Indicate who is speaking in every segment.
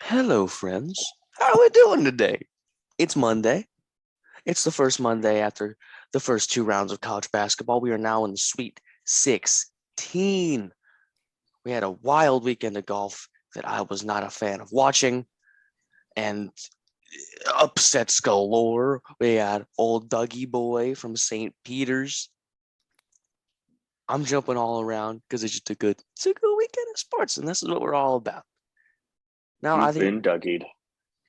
Speaker 1: Hello, friends. How are we doing today? It's Monday. It's the first Monday after the first two rounds of college basketball. We are now in the Sweet 16. We had a wild weekend of golf that I was not a fan of watching, and upsets galore. We had old Dougie boy from St. Peter's. I'm jumping all around because it's a good weekend of sports, and this is what we're all about. Now, I
Speaker 2: You've
Speaker 1: think
Speaker 2: been Dougied.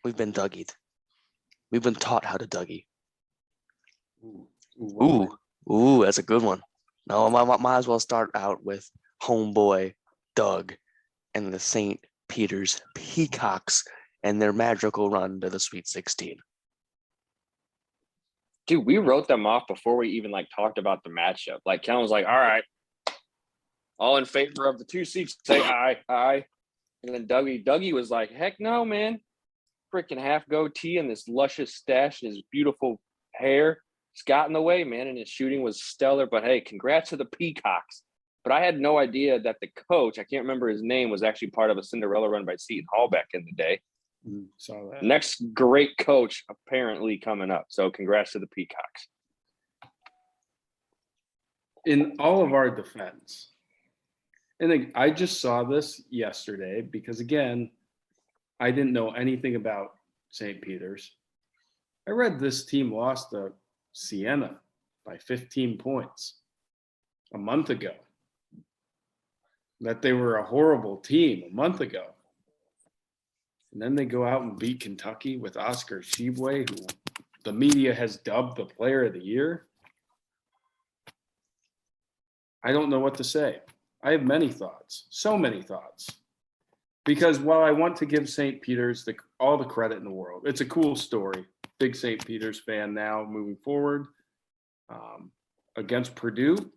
Speaker 1: we've been Dougied. We've been taught how to Dougie.
Speaker 2: Ooh.
Speaker 1: Ooh, that's a good one. No, I might as well start out with homeboy Doug and the St. Peter's Peacocks and their magical run to the Sweet 16.
Speaker 2: Dude, we wrote them off before we even talked about the matchup. Kellen was like, all right, all in favor of the 2 seats, say aye, aye. And then Dougie was like, heck no, man. Freaking half goatee and this luscious stash and his beautiful hair. It's got in the way, man, and his shooting was stellar. But hey, congrats to the Peacocks. But I had no idea that the coach, I can't remember his name, was actually part of a Cinderella run by Seton Hall back in the day.
Speaker 3: Saw that.
Speaker 2: Next great coach apparently coming up. So congrats to the Peacocks.
Speaker 3: In all of our defense, and I just saw this yesterday because, again, I didn't know anything about St. Peter's. I read this team lost to Siena by 15 points a month ago. That they were a horrible team a month ago. And then they go out and beat Kentucky with Oscar Tshiebwe, who the media has dubbed the player of the year. I don't know what to say. I have many thoughts, so many thoughts. Because while I want to give St. Peter's all the credit in the world, it's a cool story. Big St. Peter's fan now moving forward against Purdue.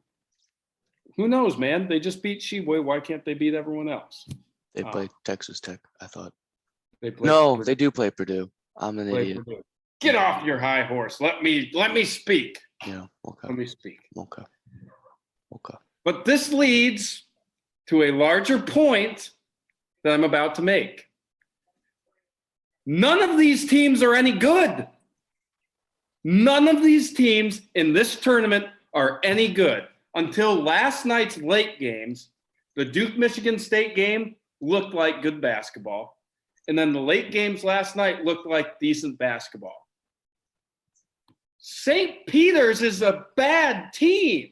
Speaker 3: Who knows, man? They just beat Tshiebwe. Why can't they beat everyone else?
Speaker 1: They play Texas Tech, I thought.
Speaker 3: They play
Speaker 1: No,
Speaker 3: Purdue.
Speaker 1: they do play Purdue. I'm an idiot.
Speaker 3: Purdue. Get off your high horse. Let me speak.
Speaker 1: Yeah, okay.
Speaker 3: Let me speak.
Speaker 1: Okay.
Speaker 3: But this leads to a larger point that I'm about to make. None of these teams are any good. None of these teams in this tournament are any good. Until last night's late games, the Duke-Michigan State game looked like good basketball. And then the late games last night looked like decent basketball. St. Peter's is a bad team.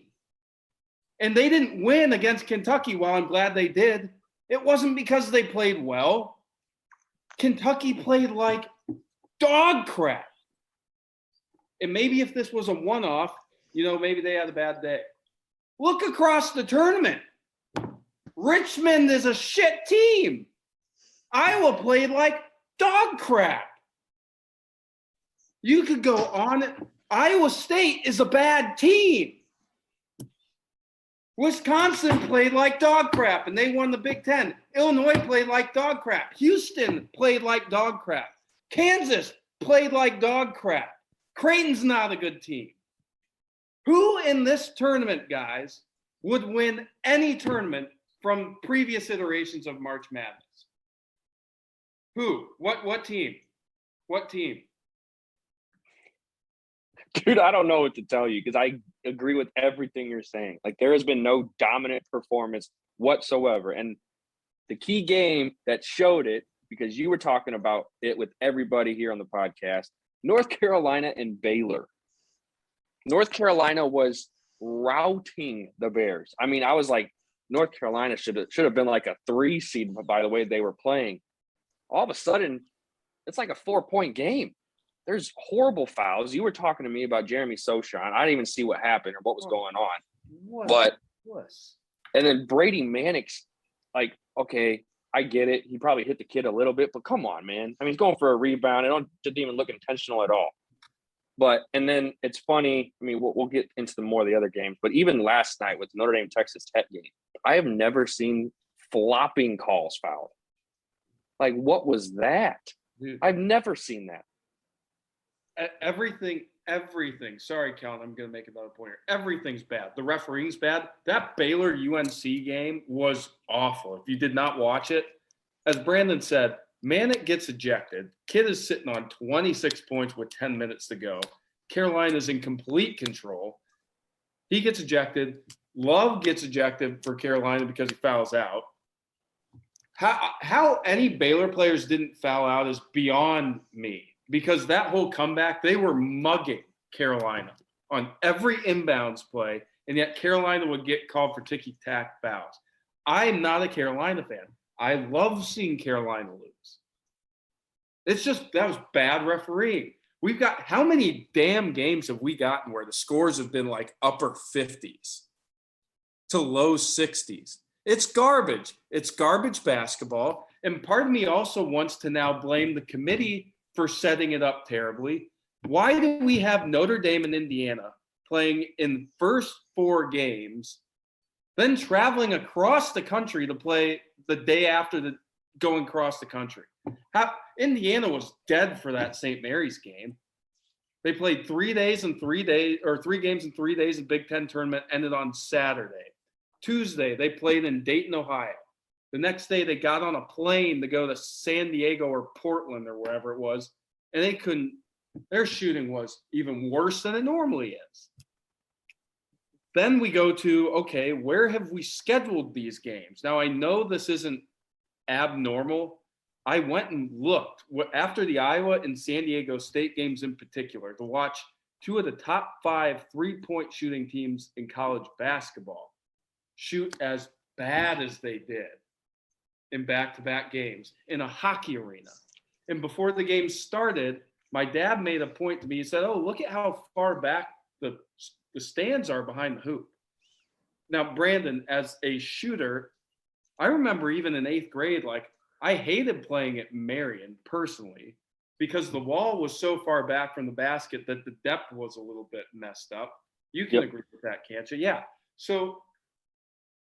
Speaker 3: And they didn't win against Kentucky. While I'm glad they did, it wasn't because they played well. Kentucky played like dog crap. And maybe if this was a one-off, maybe they had a bad day. Look across the tournament. Richmond is a shit team. Iowa played like dog crap. You could go on it. Iowa State is a bad team. Wisconsin played like dog crap, and they won the Big Ten. Illinois played like dog crap. Houston played like dog crap. Kansas played like dog crap. Creighton's not a good team. Who in this tournament, guys, would win any tournament from previous iterations of March Madness? Who? What team? What team?
Speaker 2: Dude, I don't know what to tell you because I agree with everything you're saying. There has been no dominant performance whatsoever. And the key game that showed it, because you were talking about it with everybody here on the podcast, North Carolina and Baylor. North Carolina was routing the Bears. I mean, I was like, North Carolina should have been like a 3 seed by the way they were playing. All of a sudden, it's like a 4-point game. There's horrible fouls. You were talking to me about Jeremy Sochan. I didn't even see what happened or what was going on. And then Brady Mannix, okay, I get it. He probably hit the kid a little bit, but come on, man. I mean, he's going for a rebound. It didn't even look intentional at all. And then it's funny. I mean, we'll get into more of the other games, but even last night with the Notre Dame Texas Tech game, I have never seen flopping calls fouled. What was that?
Speaker 3: Dude.
Speaker 2: I've never seen that.
Speaker 3: Everything. Sorry, Kellen, I'm going to make another point here. Everything's bad. The refereeing's bad. That Baylor UNC game was awful. If you did not watch it, as Brandon said, Manic gets ejected. Kid is sitting on 26 points with 10 minutes to go. Carolina's in complete control. He gets ejected. Love gets ejected for Carolina because he fouls out. How any Baylor players didn't foul out is beyond me, because that whole comeback, they were mugging Carolina on every inbounds play, and yet Carolina would get called for ticky-tack fouls. I'm not a Carolina fan. I love seeing Carolina lose. It's just, that was bad refereeing. We've got, how many damn games have we gotten where the scores have been like upper 50s to low 60s? It's garbage. It's garbage basketball. And part of me also wants to now blame the committee for setting it up terribly. Why do we have Notre Dame and Indiana playing in first 4 games, then traveling across the country to play the day after the going across the country? Indiana was dead for that St. Mary's game. They played 3 days and 3 days, or 3 games in 3 days. The Big Ten tournament ended on Saturday. Tuesday, they played in Dayton, Ohio. The next day, they got on a plane to go to San Diego or Portland or wherever it was, and they couldn't. Their shooting was even worse than it normally is. Then we go to, okay, where have we scheduled these games? Now, I know this isn't abnormal. I went and looked after the Iowa and San Diego State games in particular to watch 2 of the top 5 3-point shooting teams in college basketball shoot as bad as they did in back-to-back games in a hockey arena. And before the game started, my dad made a point to me. He said, oh, look at how far back the stands are behind the hoop. Now, Brandon, as a shooter, I remember even in 8th grade, like, I hated playing at Marion personally because the wall was so far back from the basket that the depth was a little bit messed up. You can agree with that, can't you? Yeah. So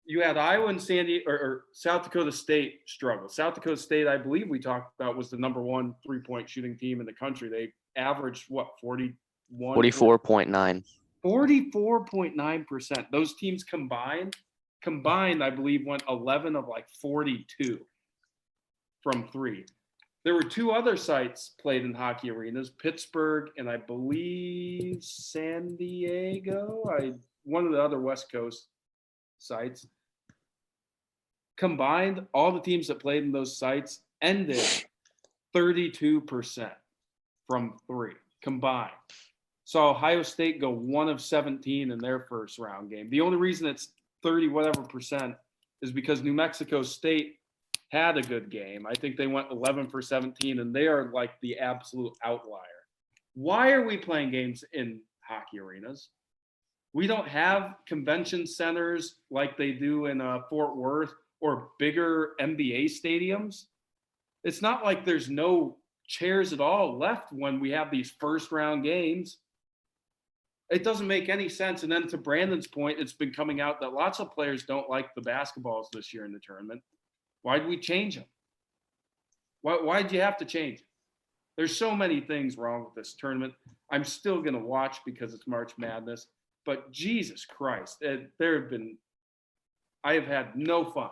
Speaker 3: you had Iowa and San Diego, or South Dakota State struggle. South Dakota State, I believe we talked about, was the number 1 3-point shooting team in the country. They averaged, what,
Speaker 1: 44.9.
Speaker 3: 44.9%. Those teams combined, I believe, went 11 of like 42 from 3. There were 2 other sites played in hockey arenas, Pittsburgh and I believe San Diego. One of the other West Coast sites. Combined, all the teams that played in those sites ended 32% from 3 combined. Saw Ohio State go 1 of 17 in their first round game. The only reason it's 30 whatever percent is because New Mexico State had a good game. I think they went 11 for 17, and they are like the absolute outlier. Why are we playing games in hockey arenas? We don't have convention centers like they do in Fort Worth or bigger NBA stadiums. It's not like there's no chairs at all left when we have these first round games. It doesn't make any sense. And then to Brandon's point, it's been coming out that lots of players don't like the basketballs this year in the tournament. Why'd we change them? Why'd you have to change it? There's so many things wrong with this tournament. I'm still going to watch because it's March Madness. But Jesus Christ, I have had no fun.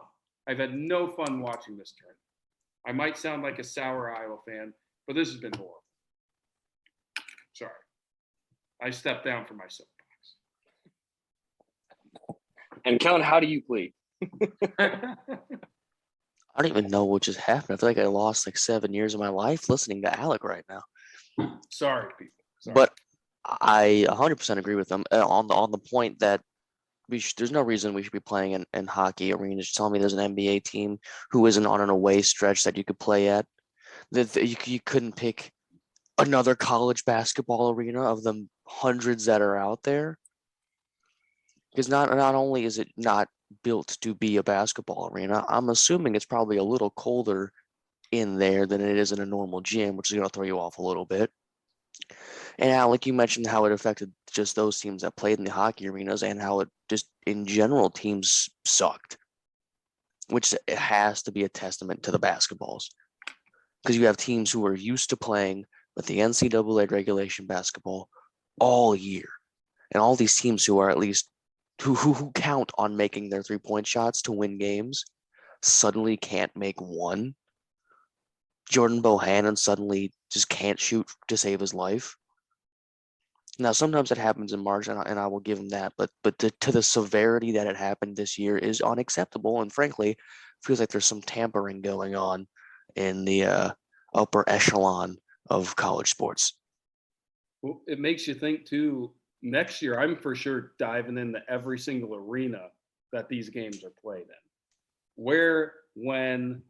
Speaker 3: I've had no fun watching this tournament. I might sound like a sour Iowa fan, but this has been horrible. Sorry. I stepped down from my soapbox.
Speaker 2: And Kellen, how do you plead?
Speaker 1: I don't even know what just happened. I feel like I lost like 7 years of my life listening to Alec right now.
Speaker 3: Sorry, people. Sorry.
Speaker 1: But I 100% agree with them on the point that there's no reason we should be playing in hockey arenas. You're telling me there's an NBA team who isn't on an away stretch that you could play at? That you couldn't pick another college basketball arena of the hundreds that are out there? Because not only is it not built to be a basketball arena, I'm assuming it's probably a little colder in there than it is in a normal gym, which is going to throw you off a little bit. And Alec, you mentioned how it affected just those teams that played in the hockey arenas and how it just in general teams sucked, which has to be a testament to the basketballs. Because you have teams who are used to playing with the NCAA regulation basketball all year. And all these teams who are at least who count on making their 3-point shots to win games suddenly can't make one. Jordan Bohannon suddenly just can't shoot to save his life. Now, sometimes it happens in March, and I will give him that, but to the severity that it happened this year is unacceptable, and frankly, feels like there's some tampering going on in the upper echelon of college sports.
Speaker 3: Well, it makes you think too. Next year, I'm for sure diving into every single arena that these games are played in. Where, when,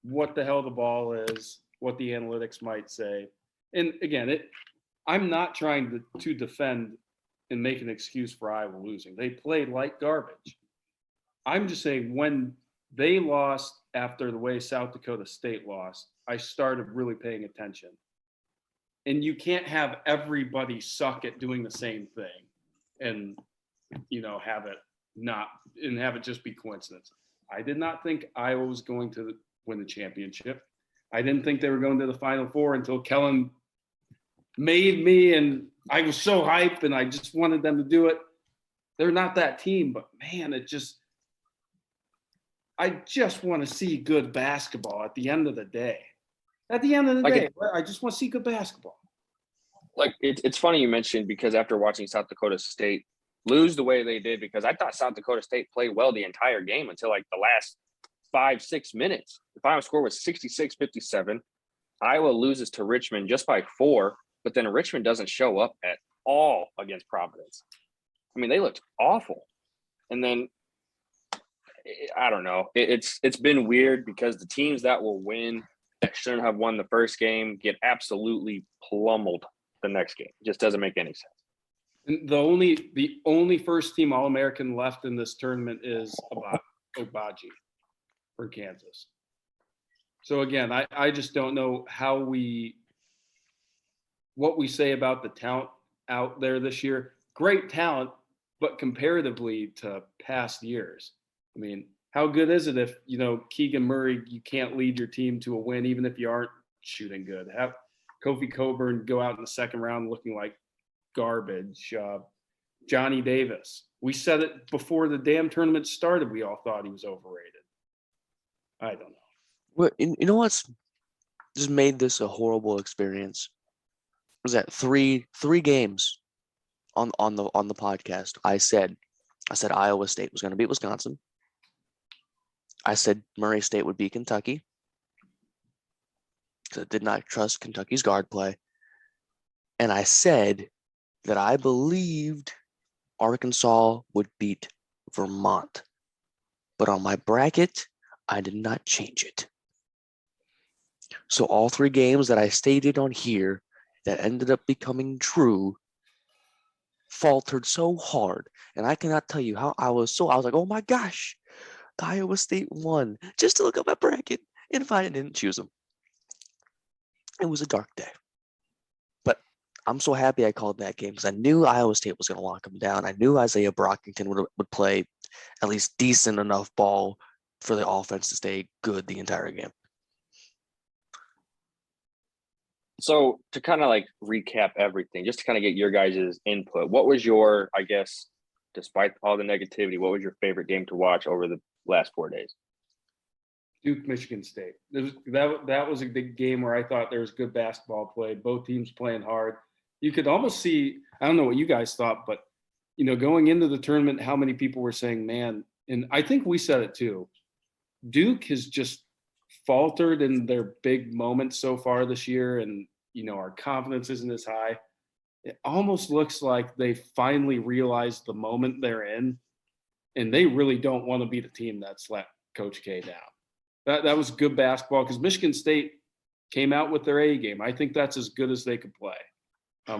Speaker 3: what the hell the ball is, what the analytics might say. And again, I'm not trying to defend and make an excuse for Iowa losing. They played like garbage. I'm just saying when they lost after the way South Dakota State lost, I started really paying attention. And you can't have everybody suck at doing the same thing and, have it just be coincidence. I did not think Iowa was going to win the championship. I didn't think they were going to the Final Four until Kellen made me, and I was so hyped and I just wanted them to do it. They're not that team, but man, I just want to see good basketball at the end of the day. At the end of the day, I just want to see good basketball.
Speaker 2: Like, it's funny you mentioned, because after watching South Dakota State lose the way they did, because I thought South Dakota State played well the entire game until like the last 5-6 minutes. The final score was 66-57. Iowa loses to Richmond just by 4, but then Richmond doesn't show up at all against Providence. I mean, they looked awful. And then I don't know. It's been weird because the teams that will win, that shouldn't have won the first game, get absolutely pummeled the next game. It just doesn't make any sense.
Speaker 3: And the only first team All-American left in this tournament is Obaji for Kansas. So again, I just don't know what we say about the talent out there this year. Great talent, but comparatively to past years, I mean, how good is it if, Keegan Murray, you can't lead your team to a win, even if you aren't shooting good? Have Kofi Coburn go out in the second round looking like garbage. Johnny Davis. We said it before the damn tournament started. We all thought he was overrated. I don't know.
Speaker 1: Well, you know what's just made this a horrible experience? Was that three games on the podcast? I said Iowa State was going to beat Wisconsin. I said Murray State would beat Kentucky because I did not trust Kentucky's guard play. And I said that I believed Arkansas would beat Vermont. But on my bracket, I did not change it. So all 3 games that I stated on here that ended up becoming true faltered so hard. And I cannot tell you how I was like, oh my gosh, Iowa State won, just to look at my bracket and find I didn't choose them. It was a dark day. But I'm so happy I called that game because I knew Iowa State was going to lock them down. I knew Isaiah Brockington would play at least decent enough ball for the offense to stay good the entire game.
Speaker 2: So to kind of like recap everything, just to kind of get your guys' input, what was your, I guess, despite all the negativity, what was your favorite game to watch over the last 4 days?
Speaker 3: Duke, Michigan State. That was a big game where I thought there was good basketball played. Both teams playing hard. You could almost see, I don't know what you guys thought, but, going into the tournament, how many people were saying, man, and I think we said it too, Duke has just faltered in their big moments so far this year, and our confidence isn't as high. It almost looks like they finally realized the moment they're in, and they really don't want to be the team that's let Coach K down. That was good basketball because Michigan State came out with their A game. I think that's as good as they could play.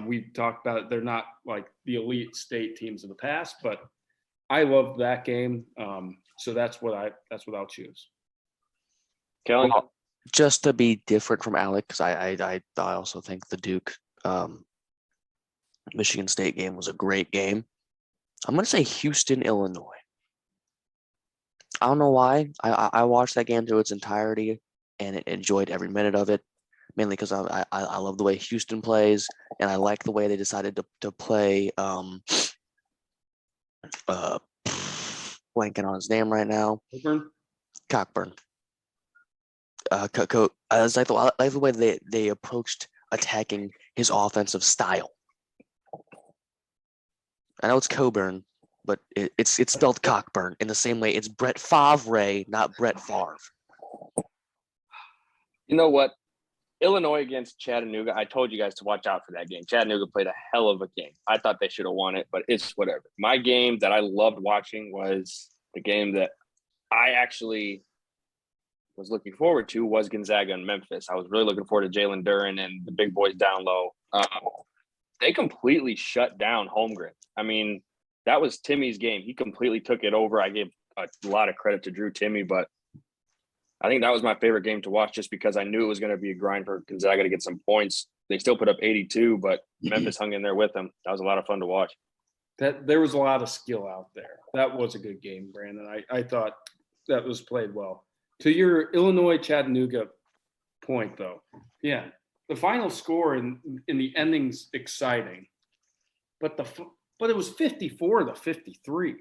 Speaker 3: We talked about it. They're not like the elite state teams of the past, but I loved that game. So that's what I'll choose.
Speaker 2: Kellen?
Speaker 1: Well, just to be different from Alec, because I also think the Duke Michigan State game was a great game. I'm going to say Houston, Illinois. I don't know why. I watched that game through its entirety and enjoyed every minute of it, mainly because I love the way Houston plays, and I like the way they decided to play blanking on his name right now.
Speaker 3: Cockburn.
Speaker 1: Cockburn. It's like the way they approached attacking his offensive style. I know it's Coburn, but it's spelled Cockburn in the same way. It's Brett Favre, not Brett Favre.
Speaker 2: You know what? Illinois against Chattanooga, I told you guys to watch out for that game. Chattanooga played a hell of a game. I thought they should have won it, but it's whatever. My game that I loved watching was the game that I actually was looking forward to was Gonzaga and Memphis. I was really looking forward to Jalen Duren and the big boys down low. They completely shut down Holmgren. I mean, that was Timmy's game. He completely took it over. I gave a lot of credit to Drew Timme, but I think that was my favorite game to watch just because I knew it was going to be a grind for Gonzaga to get some points. They still put up 82, but Memphis hung in there with them. That was a lot of fun to watch.
Speaker 3: There was a lot of skill out there. That was a good game, Brandon. I thought that was played well. To your Illinois-Chattanooga point, though, yeah, the final score in the ending's exciting, but it was 54-53.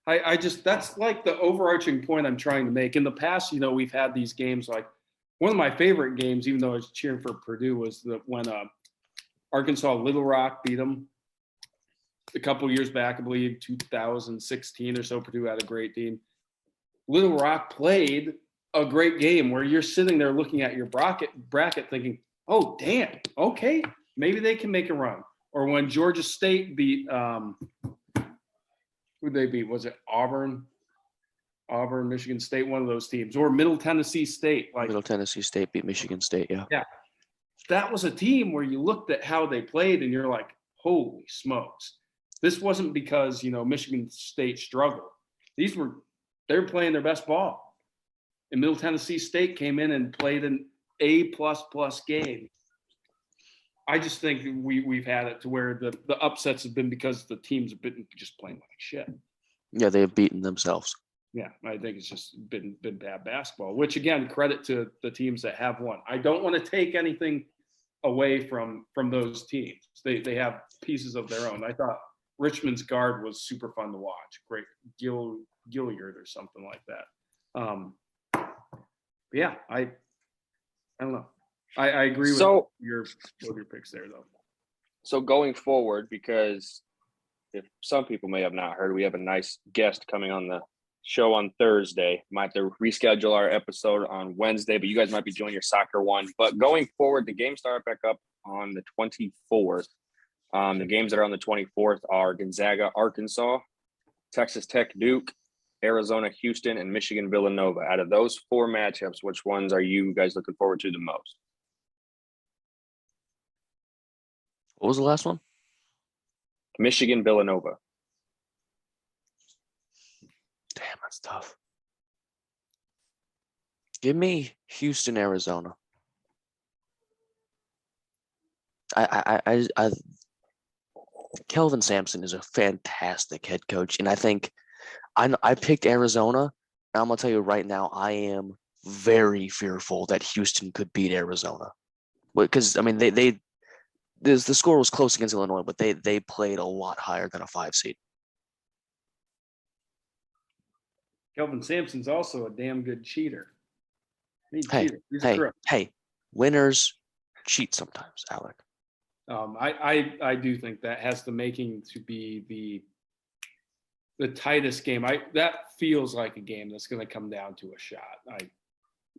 Speaker 3: I just, that's like the overarching point I'm trying to make. In the past, we've had these games, like one of my favorite games, even though I was cheering for Purdue, was when Arkansas Little Rock beat them a couple years back, I believe 2016 or so. Purdue had a great team. Little Rock played a great game where you're sitting there looking at your bracket thinking, oh, damn, okay, maybe they can make a run. Or when Georgia State beat who'd they beat? Was it Auburn, Michigan State, one of those teams, or Middle Tennessee State?
Speaker 1: Middle Tennessee State beat Michigan State, yeah.
Speaker 3: Yeah. That was a team where you looked at how they played and you're like, holy smokes. This wasn't because, Michigan State struggled. They were playing their best ball. And Middle Tennessee State came in and played an A++ game. I just think we've had it to where the upsets have been because the teams have been just playing like shit.
Speaker 1: Yeah, they have beaten themselves.
Speaker 3: Yeah, I think it's just been bad basketball, which, again, credit to the teams that have won. I don't want to take anything away from those teams. They have pieces of their own. I thought Richmond's guard was super fun to watch. Great. Gilliard or something like that. But yeah, I don't know. I agree with your picks there, though.
Speaker 2: So going forward, because if some people may have not heard, we have a nice guest coming on the show on Thursday. Might have to reschedule our episode on Wednesday, but you guys might be doing your soccer one. But going forward, the games start back up on the 24th. The games that are on the 24th are Gonzaga, Arkansas, Texas Tech, Duke, Arizona, Houston, and Michigan, Villanova. Out of those four matchups, which ones are you guys looking forward to the most?
Speaker 1: What was the last one?
Speaker 2: Michigan, Villanova.
Speaker 1: Damn, that's tough. Give me Houston, Arizona. Kelvin Sampson is a fantastic head coach, and I think I picked Arizona. And I'm gonna tell you right now, I am very fearful that Houston could beat Arizona, because I mean the score was close against Illinois, but they played a lot higher than a 5 seed.
Speaker 3: Kelvin Sampson's also a damn good cheater.
Speaker 1: Hey, winners cheat sometimes, Alec.
Speaker 3: I do think that has the making to be the tightest game. That feels like a game that's going to come down to a shot.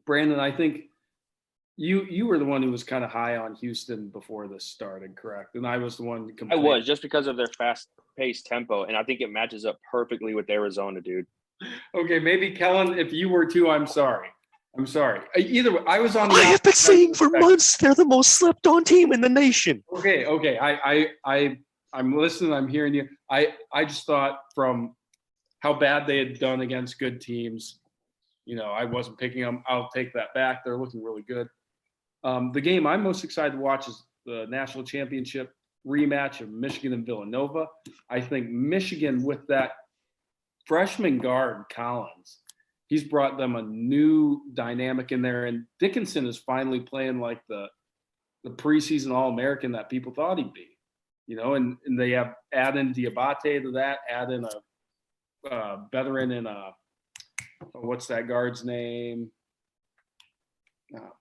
Speaker 3: Brandon, I think you were the one who was kind of high on Houston before this started, correct? And I was the one
Speaker 2: I was, just because of their fast-paced tempo, and I think it matches up perfectly with Arizona, dude.
Speaker 3: Okay, maybe Kellen, if you were too, I'm sorry. Either way, I was on.
Speaker 1: I have been saying for months they're the most slept-on team in the nation.
Speaker 3: Okay. I'm listening. I'm hearing you. I just thought from how bad they had done against good teams, I wasn't picking them. I'll take that back. They're looking really good. The game I'm most excited to watch is the national championship rematch of Michigan and Villanova. I think Michigan, with that freshman guard Collins, he's brought them a new dynamic in there, and Dickinson is finally playing like the preseason All-American that people thought he'd be, and they have add in Diabate to that, add in a veteran in what's that guard's name?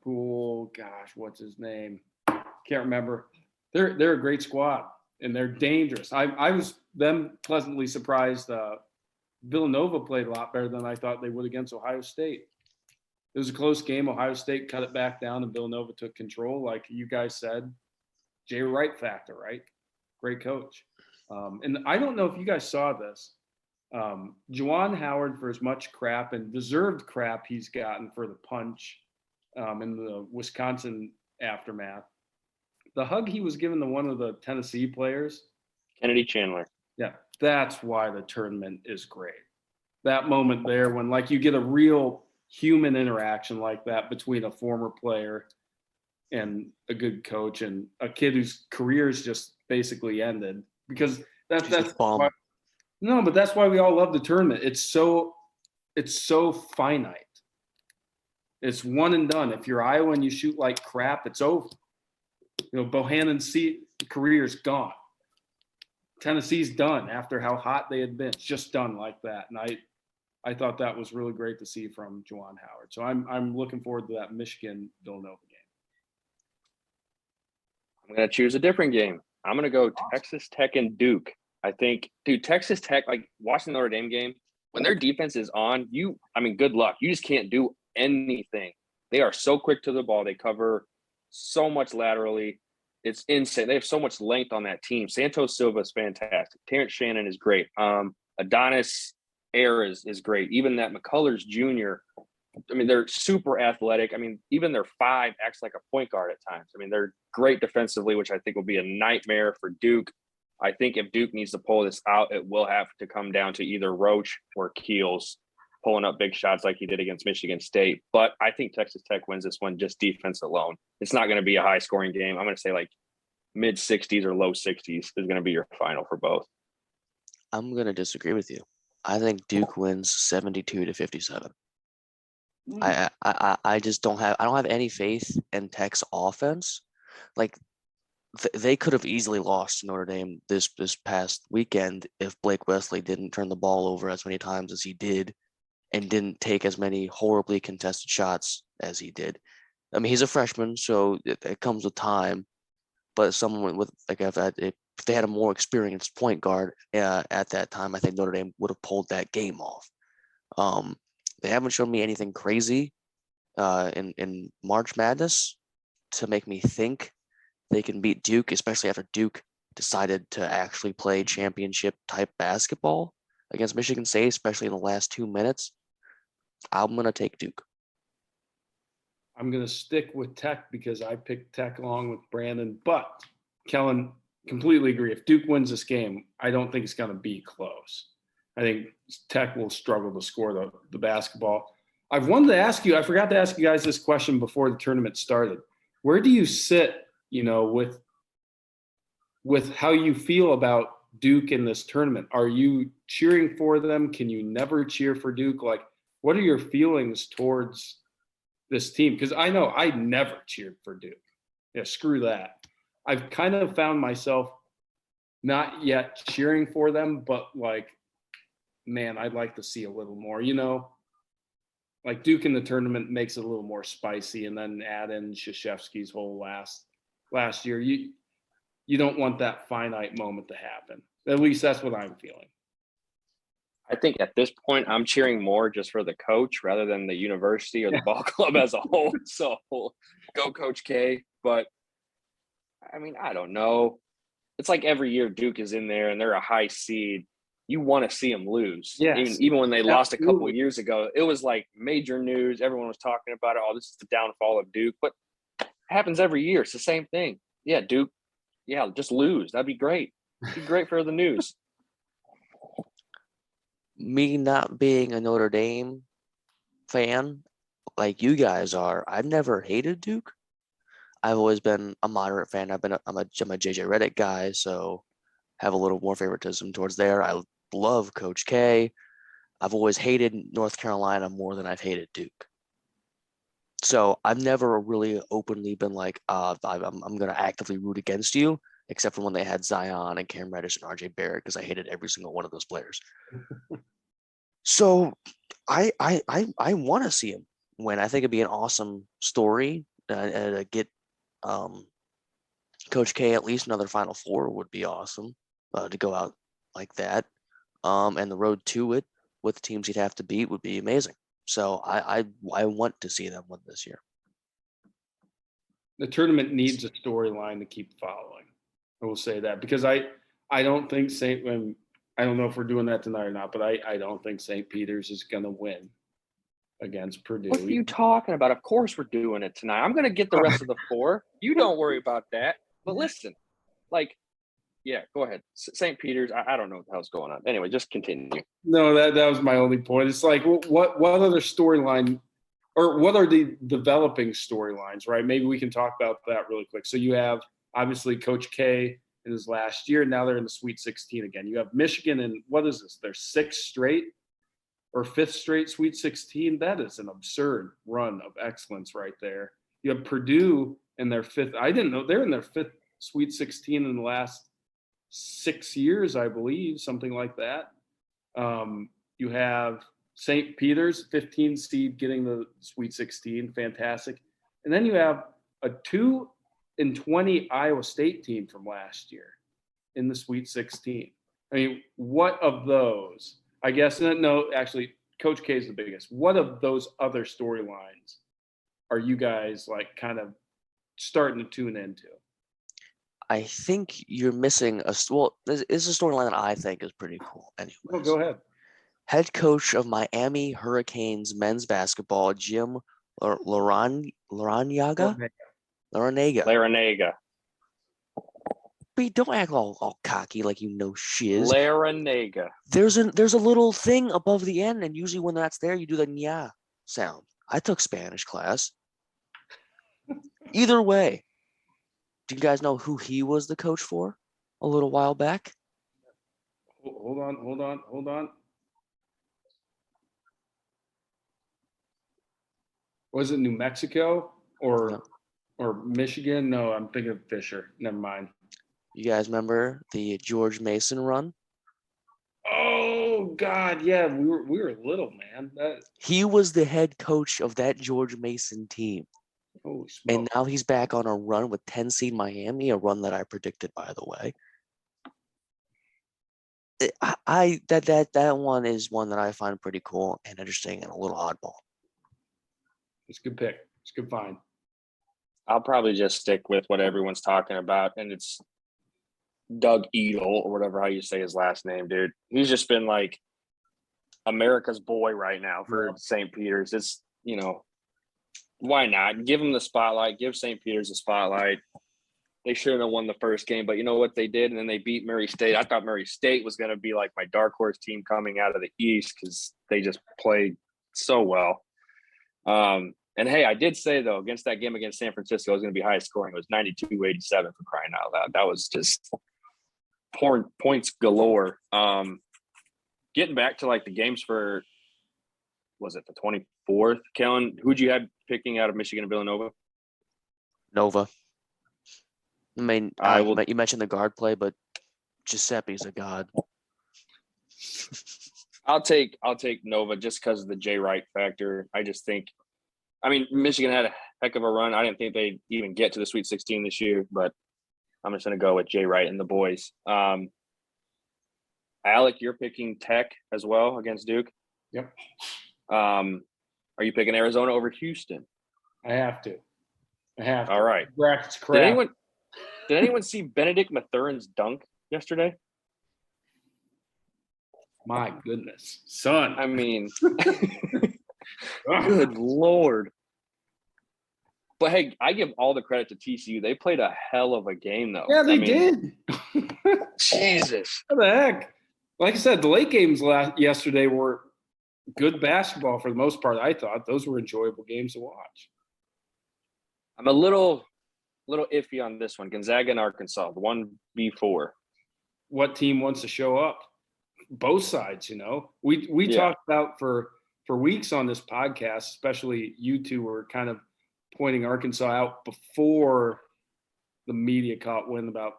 Speaker 3: Oh gosh, what's his name? Can't remember. They're a great squad and they're dangerous. I was them pleasantly surprised. Villanova played a lot better than I thought they would against Ohio State. It was a close game. Ohio State cut it back down, and Villanova took control. Like you guys said, Jay Wright factor, right? Great coach. And I don't know if you guys saw this. Juwan Howard, for as much crap and deserved crap he's gotten for the punch in the Wisconsin aftermath, the hug he was given to one of the Tennessee players,
Speaker 2: Kennedy Chandler.
Speaker 3: yeah, that's why the tournament is great. That moment there when like you get a real human interaction like that between a former player and a good coach and a kid whose career's just basically ended because that's why, no, but that's why we all love the tournament. It's so finite. It's one and done. If you're Iowa and you shoot like crap, it's over. You know, Bohannon's career's gone. Tennessee's done after how hot they had been. It's just done like that. And I thought that was really great to see from Juwan Howard. So I'm looking forward to that Michigan Villanova game.
Speaker 2: I'm going to choose a different game. I'm going to go Texas Tech and Duke. I think, dude, Texas Tech, like watching the Notre Dame game, when their defense is on, good luck. You just can't do anything. They are so quick to the ball. They cover so much laterally. It's insane. They have so much length on that team. Santos Silva is fantastic. Terrence Shannon is great. Adonis Air is great. Even that McCullers Jr., they're super athletic. Even their 5 acts like a point guard at times. They're great defensively, which I think will be a nightmare for Duke. I think if Duke needs to pull this out, it will have to come down to either Roach or Keels pulling up big shots like he did against Michigan State. But I think Texas Tech wins this one just defense alone. It's not going to be a high-scoring game. I'm going to say like mid-60s or low 60s is going to be your final for both.
Speaker 1: I'm going to disagree with you. I think Duke wins 72-57. I just don't have any faith in Tech's offense. Like they could have easily lost to Notre Dame this past weekend if Blake Wesley didn't turn the ball over as many times as he did and didn't take as many horribly contested shots as he did. He's a freshman, so it comes with time. But someone with if they had a more experienced point guard at that time, I think Notre Dame would have pulled that game off. They haven't shown me anything crazy in March Madness to make me think they can beat Duke, especially after Duke decided to actually play championship-type basketball against Michigan State, especially in the last 2 minutes. I'm going to take Duke.
Speaker 3: I'm going to stick with Tech because I picked Tech along with Brandon. But, Kellen, completely agree. If Duke wins this game, I don't think it's going to be close. I think Tech will struggle to score the basketball. I've wanted to ask you, I forgot to ask you guys this question before the tournament started. Where do you sit, with how you feel about Duke in this tournament? Are you cheering for them? Can you never cheer for Duke? Like, what are your feelings towards this team? Because I know I never cheered for Duke. Yeah, screw that. I've kind of found myself not yet cheering for them, but like, man, I'd like to see a little more, like Duke in the tournament makes it a little more spicy, and then add in Krzyzewski's whole last year. You don't want that finite moment to happen. At least that's what I'm feeling.
Speaker 2: I think at this point, I'm cheering more just for the coach rather than the university or the ball club as a whole. So go Coach K. But, I don't know. It's like every year Duke is in there and they're a high seed. You want to see them lose.
Speaker 3: Yes.
Speaker 2: Even when they lost a couple of years ago, it was like major news. Everyone was talking about it. Oh, this is the downfall of Duke. But it happens every year. It's the same thing. Yeah, Duke. Yeah, just lose. That'd be great. It'd be great for the news.
Speaker 1: Me not being a Notre Dame fan like you guys are, I've never hated Duke. I've always been a moderate fan. I'm a JJ Redick guy, so have a little more favoritism towards there. I love Coach K. I've always hated North Carolina more than I've hated Duke. So I've never really openly been like, I'm going to actively root against you, except for when they had Zion and Cam Reddish and RJ Barrett, because I hated every single one of those players. So I want to see him. win. I think it'd be an awesome story. Get Coach K at least another Final Four would be awesome to go out like that. And the road to it with the teams he'd have to beat would be amazing. So I want to see them win this year.
Speaker 3: The tournament needs a storyline to keep following. I will say that because I don't think I don't know if we're doing that tonight or not, but I don't think St. Peter's is going to win against Purdue.
Speaker 2: What are you talking about? Of course we're doing it tonight. I'm going to get the rest of the 4. You don't worry about that. But listen, yeah, go ahead. St. Peter's, I don't know what the hell's going on. Anyway, just continue.
Speaker 3: No, that was my only point. It's like what other storyline or what are the developing storylines, right? Maybe we can talk about that really quick. So you have obviously Coach K in his last year. Now they're in the Sweet 16 again. You have Michigan and what is this? Their 6th straight or 5th straight Sweet 16. That is an absurd run of excellence right there. You have Purdue in their 5th. I didn't know they're in their 5th Sweet 16 in the last 6 years, I believe, something like that. You have St. Peter's, 15 seed, getting the Sweet 16, fantastic. And then you have a 2-20 Iowa State team from last year in the Sweet 16. I mean, what of those? I guess no, actually, Coach K is the biggest. What of those other storylines are you guys like kind of starting to tune into?
Speaker 1: I think you're missing this is a storyline that I think is pretty cool. Anyways,
Speaker 3: Well, go ahead.
Speaker 1: Head coach of Miami Hurricanes men's basketball, Jim Laranaga. But don't act all cocky like you know shiz.
Speaker 2: Laranaga.
Speaker 1: There's a little thing above the end, and usually when that's there, you do the nya sound. I took Spanish class. Either way, do you guys know who he was the coach for a little while back?
Speaker 3: Hold on. Was it New Mexico or Michigan? No, I'm thinking of Fisher. Never mind.
Speaker 1: You guys remember the George Mason run?
Speaker 3: Oh God, yeah, we were little, man.
Speaker 1: He was the head coach of that George Mason team.
Speaker 3: Holy smokes.
Speaker 1: And now he's back on a run with 10 seed Miami, a run that I predicted, by the way. That one is one that I find pretty cool and interesting and a little oddball.
Speaker 3: It's a good pick. It's a good find.
Speaker 2: I'll probably just stick with what everyone's talking about, and it's Doug Edel or whatever how you say his last name, dude. He's just been like America's boy right now for St. Peter's. It's, why not? Give him the spotlight. Give St. Peter's the spotlight. They shouldn't have won the first game, but you know what they did? And then they beat Murray State. I thought Murray State was going to be like my dark horse team coming out of the East because they just played so well. And hey, I did say though, against that game against San Francisco, it was going to be high scoring. It was 92-87 for crying out loud. That was just points galore. Getting back to like the games for, was it the 24th? Kellen, who'd you have picking out of Michigan and Villanova?
Speaker 1: Nova. I mean, you mentioned the guard play, but Giuseppe's a god.
Speaker 2: I'll take Nova just because of the Jay Wright factor. I just think, Michigan had a heck of a run. I didn't think they'd even get to the Sweet 16 this year, but I'm just going to go with Jay Wright and the boys. Alec, you're picking Tech as well against Duke.
Speaker 3: Yep.
Speaker 2: Are you picking Arizona over Houston?
Speaker 3: I have to.
Speaker 2: All right.
Speaker 3: Brackets crap.
Speaker 2: Did anyone see Benedict Mathurin's dunk yesterday?
Speaker 3: My goodness, son.
Speaker 2: Good Lord. But hey, I give all the credit to TCU. They played a hell of a game, though.
Speaker 3: Yeah, they did.
Speaker 2: Jesus.
Speaker 3: What the heck? Like I said, the late games yesterday were good basketball for the most part. I thought those were enjoyable games to watch.
Speaker 2: I'm a little iffy on this one. Gonzaga and Arkansas, the 1B4.
Speaker 3: What team wants to show up? Both sides, We talked about for weeks on this podcast, especially you two were kind of pointing Arkansas out before the media caught wind about,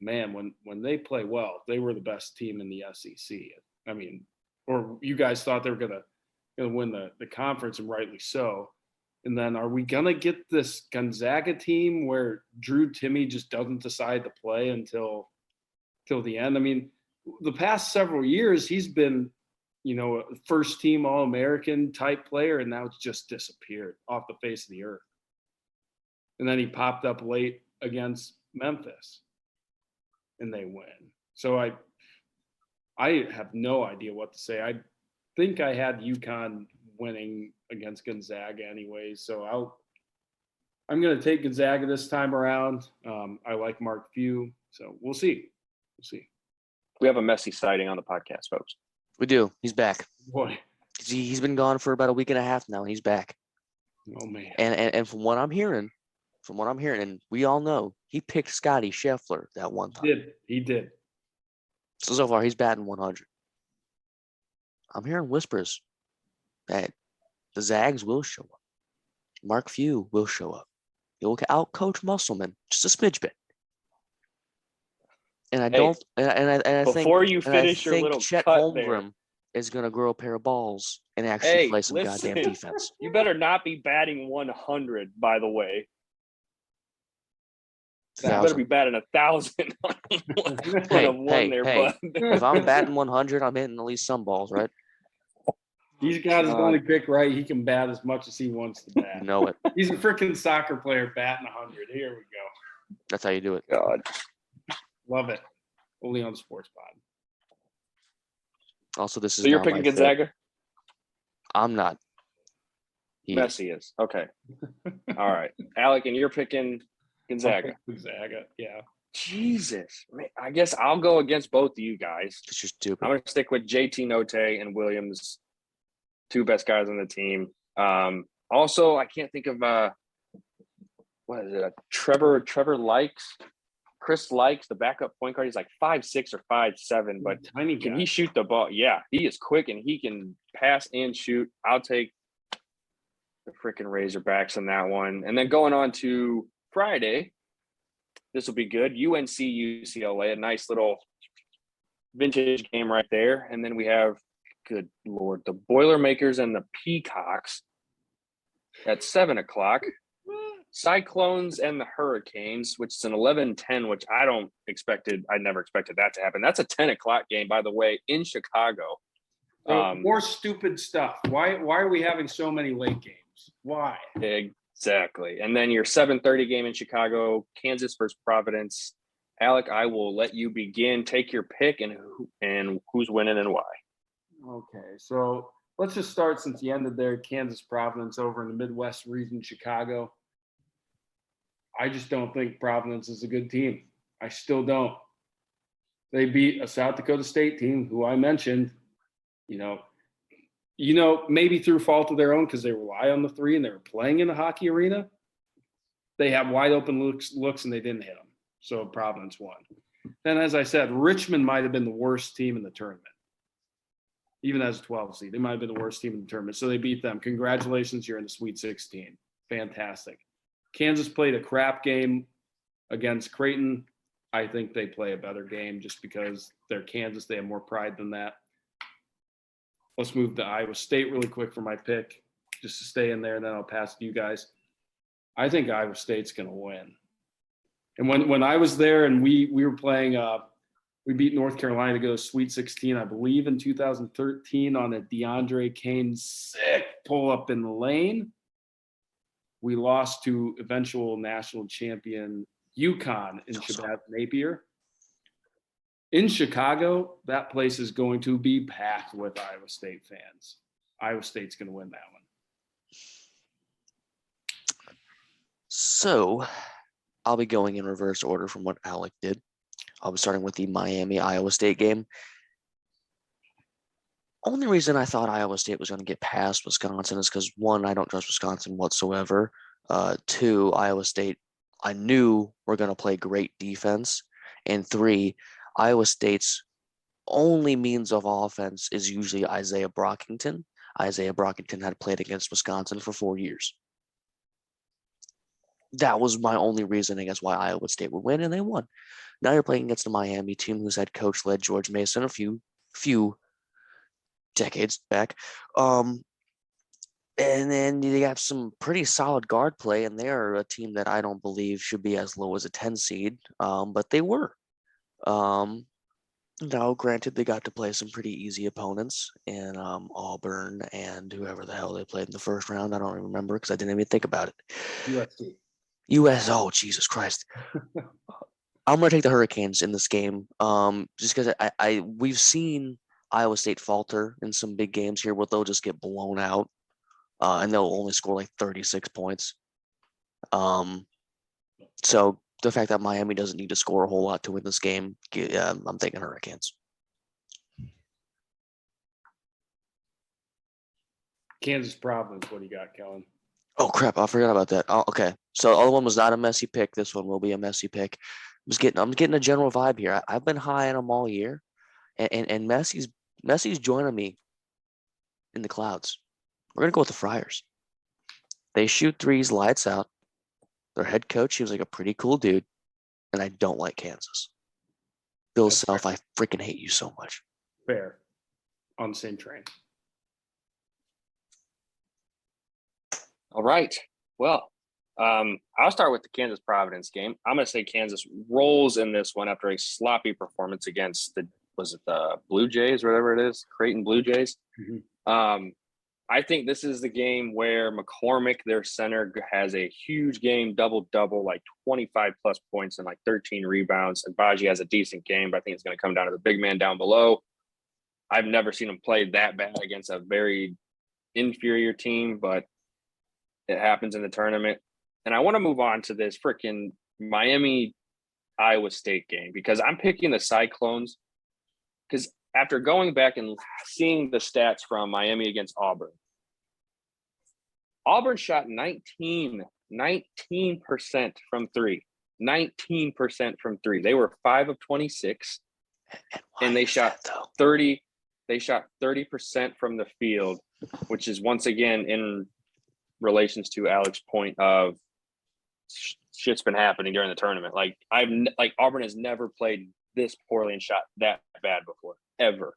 Speaker 3: man, when they play well, they were the best team in the SEC. Or you guys thought they were going to going to win the conference, and rightly so. And then are we going to get this Gonzaga team where Drew Timme just doesn't decide to play until the end? I mean, the past several years, he's been, a first team All-American type player, and now it's just disappeared off the face of the earth. And then he popped up late against Memphis, and they win. So I have no idea what to say. I think I had UConn winning against Gonzaga anyway, so I'm going to take Gonzaga this time around. I like Mark Few, so we'll see.
Speaker 2: We have a messy sighting on the podcast, folks.
Speaker 1: We do. He's back.
Speaker 3: Boy,
Speaker 1: He's been gone for about a week and a half now, and he's back.
Speaker 3: oh man.
Speaker 1: And from what I'm hearing, and we all know, he picked Scotty Scheffler that one time.
Speaker 3: He did.
Speaker 1: So far, he's batting 100. I'm hearing whispers that the Zags will show up. Mark Few will show up. He'll outcoach Musselman just a smidge bit. And I don't. And I think
Speaker 2: before you finish your little
Speaker 1: Chet
Speaker 2: cut
Speaker 1: Holmgren is going to grow a pair of balls and actually play some goddamn defense.
Speaker 2: You better not be batting 100, by the way. You better be batting 1,000 on
Speaker 1: Hey. If I'm batting 100, I'm hitting at least some balls, right?
Speaker 3: He's got his only pick right. He can bat as much as he wants to bat.
Speaker 1: You know it.
Speaker 3: He's a freaking soccer player batting 100. Here we go.
Speaker 1: That's how you do it.
Speaker 2: God.
Speaker 3: Love it. Only on Sports Pod.
Speaker 1: Also, this is
Speaker 2: so you're picking Gonzaga?
Speaker 1: I'm not.
Speaker 2: Messi is. Okay. All right. Alec, and you're picking Gonzaga.
Speaker 3: Gonzaga, yeah.
Speaker 2: Jesus. Man, I guess I'll go against both of you guys.
Speaker 1: Because you're stupid.
Speaker 2: I'm going to stick with JT Note and Williams, two best guys on the team. Also, I can't think of what is it? Trevor Likes. Chris Likes, the backup point guard. He's like 5'6" or 5'7", but
Speaker 3: tiny guy.
Speaker 2: Can he shoot the ball? Yeah, he is quick and he can pass and shoot. I'll take the freaking Razorbacks on that one. And then going on to Friday, this will be good. UNC UCLA, a nice little vintage game right there. And then we have, good Lord, the Boilermakers and the Peacocks at 7:00. Cyclones and the Hurricanes, which is an 11-10, which I never expected that to happen. That's a 10:00 game, by the way, in Chicago.
Speaker 3: More stupid stuff. Why are we having so many late games? Why?
Speaker 2: Exactly. And then your 7:30 game in Chicago, Kansas versus Providence. Alec, I will let you begin. Take your pick and who's winning and why.
Speaker 3: Okay, so let's just start since you ended there. Kansas Providence over in the Midwest region, Chicago. I just don't think Providence is a good team. I still don't. They beat a South Dakota State team who I mentioned, maybe through fault of their own because they rely on the three and they were playing in the hockey arena. They have wide open looks and they didn't hit them. So Providence won. Then, as I said, Richmond might have been the worst team in the tournament. Even as a 12 seed, they might have been the worst team in the tournament. So they beat them. Congratulations, you're in the Sweet 16. Fantastic. Kansas played a crap game against Creighton. I think they play a better game just because they're Kansas. They have more pride than that. Let's move to Iowa State really quick for my pick, just to stay in there, and then I'll pass to you guys. I think Iowa State's going to win. And when I was there and we were playing, we beat North Carolina to go to Sweet 16, I believe in 2013 on a DeAndre Kane sick pull-up in the lane. We lost to eventual national champion UConn in Shabbat Napier. In Chicago, that place is going to be packed with Iowa State fans. Iowa State's going to win that one.
Speaker 1: So I'll be going in reverse order from what Alec did. I'll be starting with the Miami-Iowa State game. Only reason I thought Iowa State was going to get past Wisconsin is because, one, I don't trust Wisconsin whatsoever. Two, Iowa State, I knew were going to play great defense. And three, Iowa State's only means of offense is usually Isaiah Brockington. Isaiah Brockington had played against Wisconsin for 4 years. That was my only reasoning as why Iowa State would win, and they won. Now you're playing against a Miami team whose head coach led George Mason a few decades back. And then you have some pretty solid guard play, and they're a team that I don't believe should be as low as a 10 seed, but they were. Now, granted, they got to play some pretty easy opponents in Auburn and whoever the hell they played in the first round. I don't remember because I didn't even think about it.
Speaker 3: USC.
Speaker 1: Oh, Jesus Christ. I'm going to take the Hurricanes in this game just because we've seen Iowa State falter in some big games here where they'll just get blown out and they'll only score like 36 points. So the fact that Miami doesn't need to score a whole lot to win this game, I'm thinking Hurricanes.
Speaker 3: Kansas Providence, what do you got, Kellen?
Speaker 1: Oh, crap. I forgot about that. Oh, okay. So the other one was not a messy pick. This one will be a messy pick. I'm getting a general vibe here. I've been high on them all year, and Messi's joining me in the clouds. We're gonna go with the Friars. They shoot threes, lights out. Their head coach seems like a pretty cool dude, and I don't like Kansas. Bill Self, I freaking hate you so much.
Speaker 3: Fair. On the same train.
Speaker 2: All right. Well, I'll start with the Kansas Providence game. I'm going to say Kansas rolls in this one after a sloppy performance against the Blue Jays or whatever it is, Creighton Blue Jays. Mm-hmm. I think this is the game where McCormick, their center, has a huge game, double-double, like 25 plus points and like 13 rebounds. And Baji has a decent game, but I think it's going to come down to the big man down below. I've never seen him play that bad against a very inferior team, but it happens in the tournament. And I want to move on to this freaking Miami-Iowa State game because I'm picking the Cyclones because after going back and seeing the stats from Miami against Auburn, Auburn shot 19% from three. 19% from three. They were 5 of 26, and they shot 30. They shot 30% from the field, which is once again in relations to Alex's point of shit's been happening during the tournament. Like Auburn has never played this poorly and shot that bad before, ever.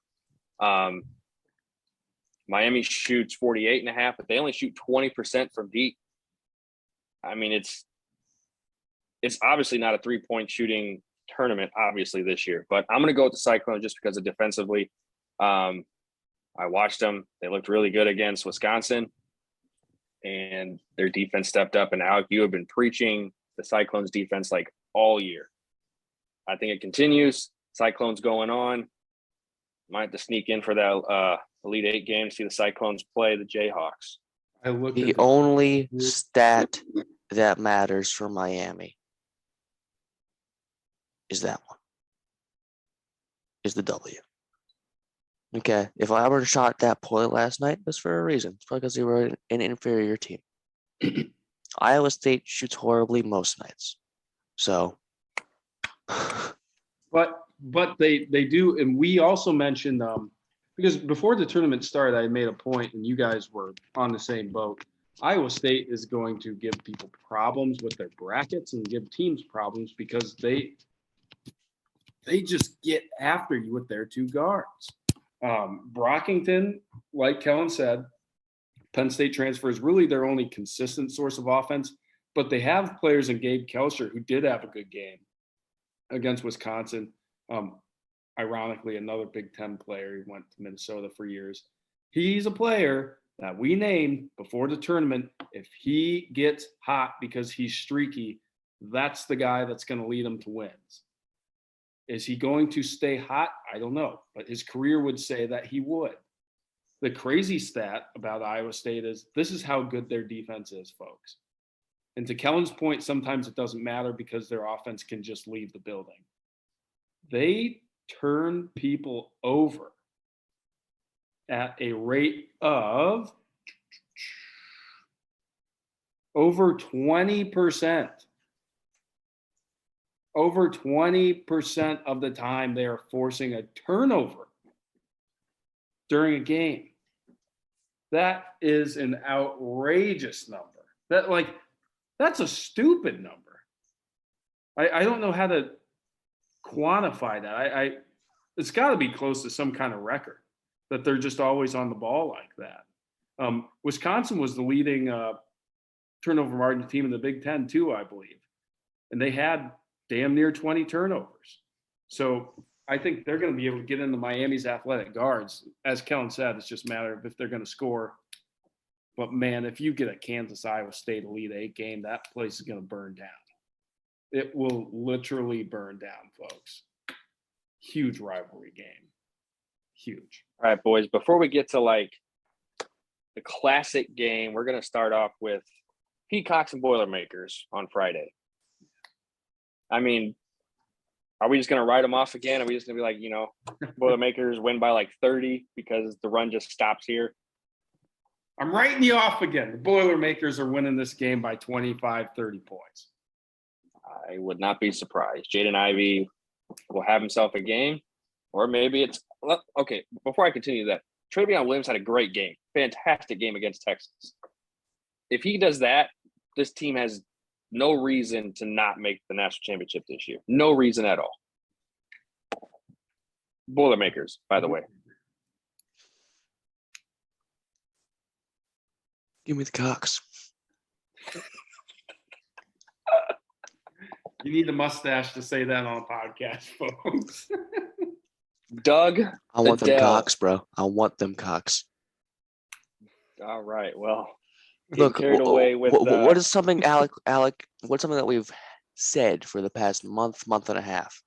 Speaker 2: Miami shoots 48.5, but they only shoot 20% from deep. I mean, it's obviously not a 3-point shooting tournament, obviously, this year. But I'm going to go with the Cyclones just because of defensively. I watched them. They looked really good against Wisconsin, and their defense stepped up. And Alec, you have been preaching the Cyclones defense like all year. I think it continues. Cyclones going on. Might have to sneak in for that Elite Eight game to see the Cyclones play the Jayhawks.
Speaker 1: The only stat that matters for Miami is that one. Is the W. Okay, if Auburn shot that poorly last night, that's for a reason. It's probably because they were an inferior team. Iowa State shoots horribly most nights. So
Speaker 3: But they do, and we also mentioned because before the tournament started, I made a point, and you guys were on the same boat. Iowa State is going to give people problems with their brackets and give teams problems because they just get after you with their two guards. Brockington, like Kellen said, Penn State transfer is really their only consistent source of offense, but they have players in Gabe Kelscher who did have a good game against Wisconsin. Ironically, another Big Ten player. He went to Minnesota for years. He's a player that we named before the tournament. If he gets hot because he's streaky, that's the guy that's going to lead him to wins. Is he going to stay hot? I don't know, but his career would say that he would. The crazy stat about Iowa State is this is how good their defense is, folks. And to Kellen's point, sometimes it doesn't matter because their offense can just leave the building. They turn people over at a rate of over 20%. Over 20% of the time they are forcing a turnover during a game. That is an outrageous number. That's a stupid number. I don't know how to quantify that. It's got to be close to some kind of record that they're just always on the ball like that. Wisconsin was the leading turnover margin team in the Big Ten too, I believe. And they had damn near 20 turnovers. So I think they're going to be able to get into Miami's athletic guards. As Kellen said, it's just a matter of if they're going to score. But, man, if you get a Kansas-Iowa State Elite Eight game, that place is going to burn down. It will literally burn down, folks. Huge rivalry game. Huge.
Speaker 2: All right, boys, before we get to, like, the classic game, we're going to start off with Peacocks and Boilermakers on Friday. I mean, are we just going to write them off again? Are we just going to be like, you know, Boilermakers win by like 30 because the run just stops here?
Speaker 3: I'm writing you off again. The Boilermakers are winning this game by 25, 30 points.
Speaker 2: I would not be surprised. Jaden Ivey will have himself a game, or maybe it's – okay, before I continue that, Travion Williams had a great game, fantastic game against Texas. If he does that, this team has no reason to not make the national championship this year. No reason at all. Boilermakers, by the way.
Speaker 1: Give me the Cocks.
Speaker 3: You need a mustache to say that on a podcast, folks.
Speaker 2: Doug,
Speaker 1: I want them
Speaker 2: Adele.
Speaker 1: Cocks, bro. I want them Cocks.
Speaker 2: All right, well,
Speaker 1: Look,
Speaker 2: carried away with
Speaker 1: what is something, Alec? What's something that we've said for the past month and a half?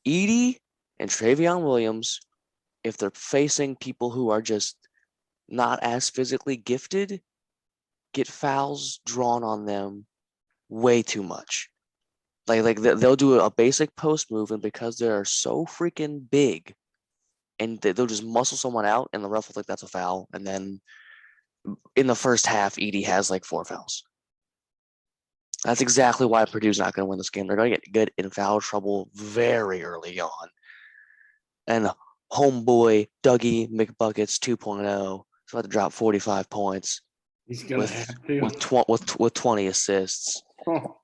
Speaker 1: Edie and Travion Williams, if they're facing people who are just not as physically gifted, get fouls drawn on them way too much. Like they'll do a basic post move, and because they're so freaking big, and they'll just muscle someone out, and the ref will think that's a foul, and then in the first half, Edie has like 4 fouls. That's exactly why Purdue's not going to win this game. They're going to get in foul trouble very early on. And homeboy Dougie McBuckets 2.0 is about to drop 45 points.
Speaker 3: He's going to have to.
Speaker 1: With 20 assists,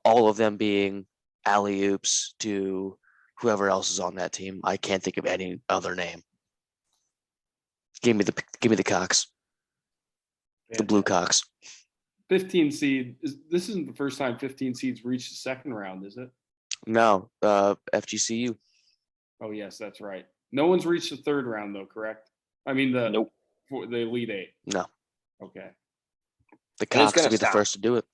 Speaker 1: all of them being alley-oops to whoever else is on that team. I can't think of any other name. Give me the Cocks. The Blue Cocks.
Speaker 3: 15 seed. This isn't the first time 15 seeds reached the second round, is it?
Speaker 1: No, FGCU.
Speaker 3: Oh, yes, that's right. No one's reached the third round, though, correct? I mean, the Elite Eight.
Speaker 1: No.
Speaker 3: Okay.
Speaker 1: The Cocks will be the first to do it.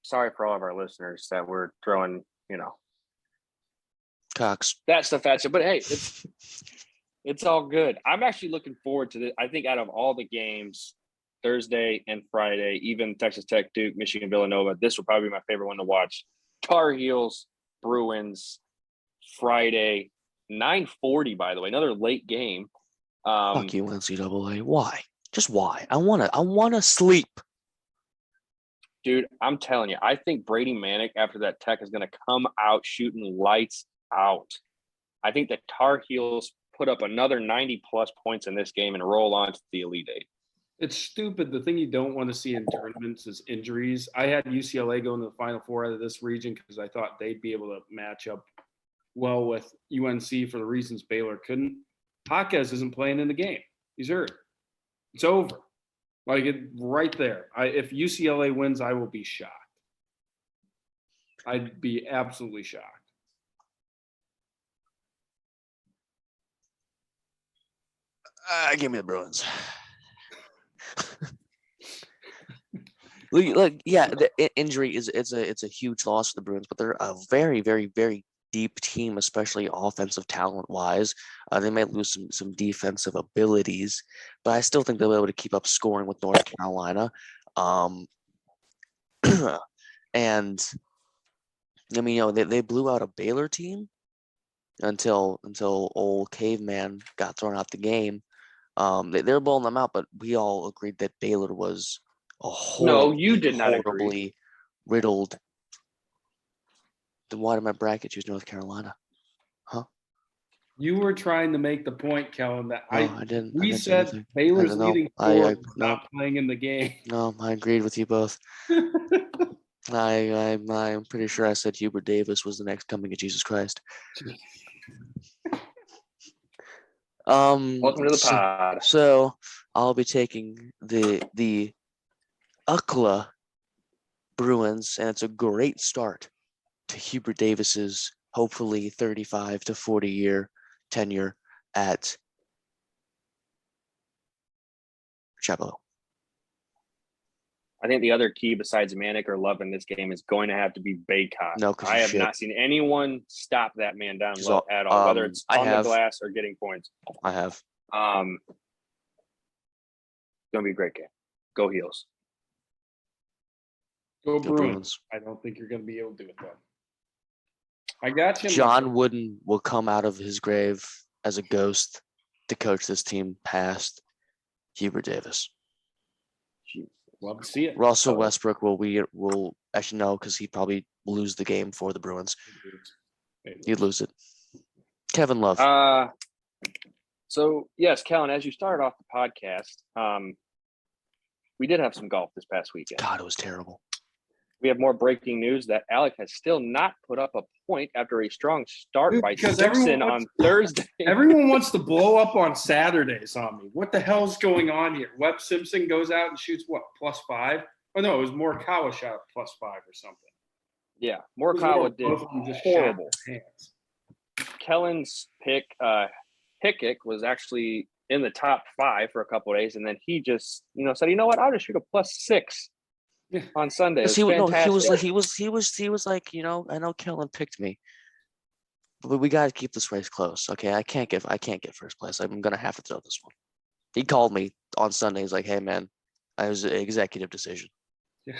Speaker 2: Sorry for all of our listeners that we're throwing, you know,
Speaker 1: Cocks.
Speaker 2: that stuff at you. But, hey, it's all good. I'm actually looking forward to this. I think out of all the games, Thursday and Friday, even Texas Tech, Duke, Michigan, Villanova, this will probably be my favorite one to watch. Tar Heels, Bruins, Friday, 9:40, by the way, another late game.
Speaker 1: Fuck you, NCAA. Why? Just why? I wanna sleep.
Speaker 2: Dude, I'm telling you, I think Brady Manick after that Tech is going to come out shooting lights out. I think the Tar Heels put up another 90-plus points in this game and roll on to the Elite Eight.
Speaker 3: It's stupid. The thing you don't want to see in tournaments is injuries. I had UCLA go into the Final Four out of this region because I thought they'd be able to match up well with UNC for the reasons Baylor couldn't. Jaquez isn't playing in the game. He's hurt. It's over. Like it right there. If UCLA wins, I will be shocked. I'd be absolutely shocked.
Speaker 1: Give me the Bruins. Look, yeah, the injury is it's a huge loss for the Bruins, but they're a very, very, very deep team, especially offensive talent wise. They might lose some defensive abilities, but I still think they'll be able to keep up scoring with North Carolina. And I mean, you know, they blew out a Baylor team until old caveman got thrown out the game. They're blowing them out, but we all agreed that Baylor was a
Speaker 2: you did not agree.
Speaker 1: horribly riddled. Then why did my bracket choose North Carolina? Huh?
Speaker 3: You were trying to make the point, Kellen, that
Speaker 1: I didn't.
Speaker 3: We
Speaker 1: I didn't
Speaker 3: said Baylor's leading scorer was
Speaker 1: no,
Speaker 3: not playing in the game.
Speaker 1: No, I agreed with you both. I'm pretty sure I said Hubert Davis was the next coming of Jesus Christ.
Speaker 2: Welcome to the pod.
Speaker 1: So I'll be taking the UCLA Bruins, and it's a great start to Hubert Davis's hopefully 35 to 40 year tenure at Chapel Hill.
Speaker 2: I think the other key besides Manic or Love in this game is going to have to be Bacon.
Speaker 1: No, because
Speaker 2: I have not seen anyone stop that man down low at all, whether it's on the glass or getting points.
Speaker 1: I have.
Speaker 2: Going to be a great game. Go Heels.
Speaker 3: Go Bruins. I don't think you're going to be able to do it, though. I got you.
Speaker 1: John Wooden will come out of his grave as a ghost to coach this team past Hubert Davis.
Speaker 3: Love to see it.
Speaker 1: Russell Westbrook will actually no, because he probably lose the game for the Bruins. He'd lose it. Kevin Love.
Speaker 2: So yes, Kellen, as you started off the podcast, we did have some golf this past weekend.
Speaker 1: God, it was terrible.
Speaker 2: We have more breaking news that Alec has still not put up a point after a strong start by Simpson on Thursday.
Speaker 3: Everyone wants to blow up on Saturdays on me. What the hell's going on here? Webb Simpson goes out and shoots what, +5? Oh no, it was Morikawa shot +5 or something.
Speaker 2: Yeah, Morikawa did horrible. Kellen's pick, Hickok, was actually in the top 5 for a couple of days, and then he just, said, you know what, I'll just shoot a +6 on Sunday.
Speaker 1: He was like, I know Kellen picked me, but we got to keep this race close. Okay, I can't get first place. I'm gonna have to throw this one. He called me on Sunday. He's like, hey man, it was an executive decision.
Speaker 3: Yeah.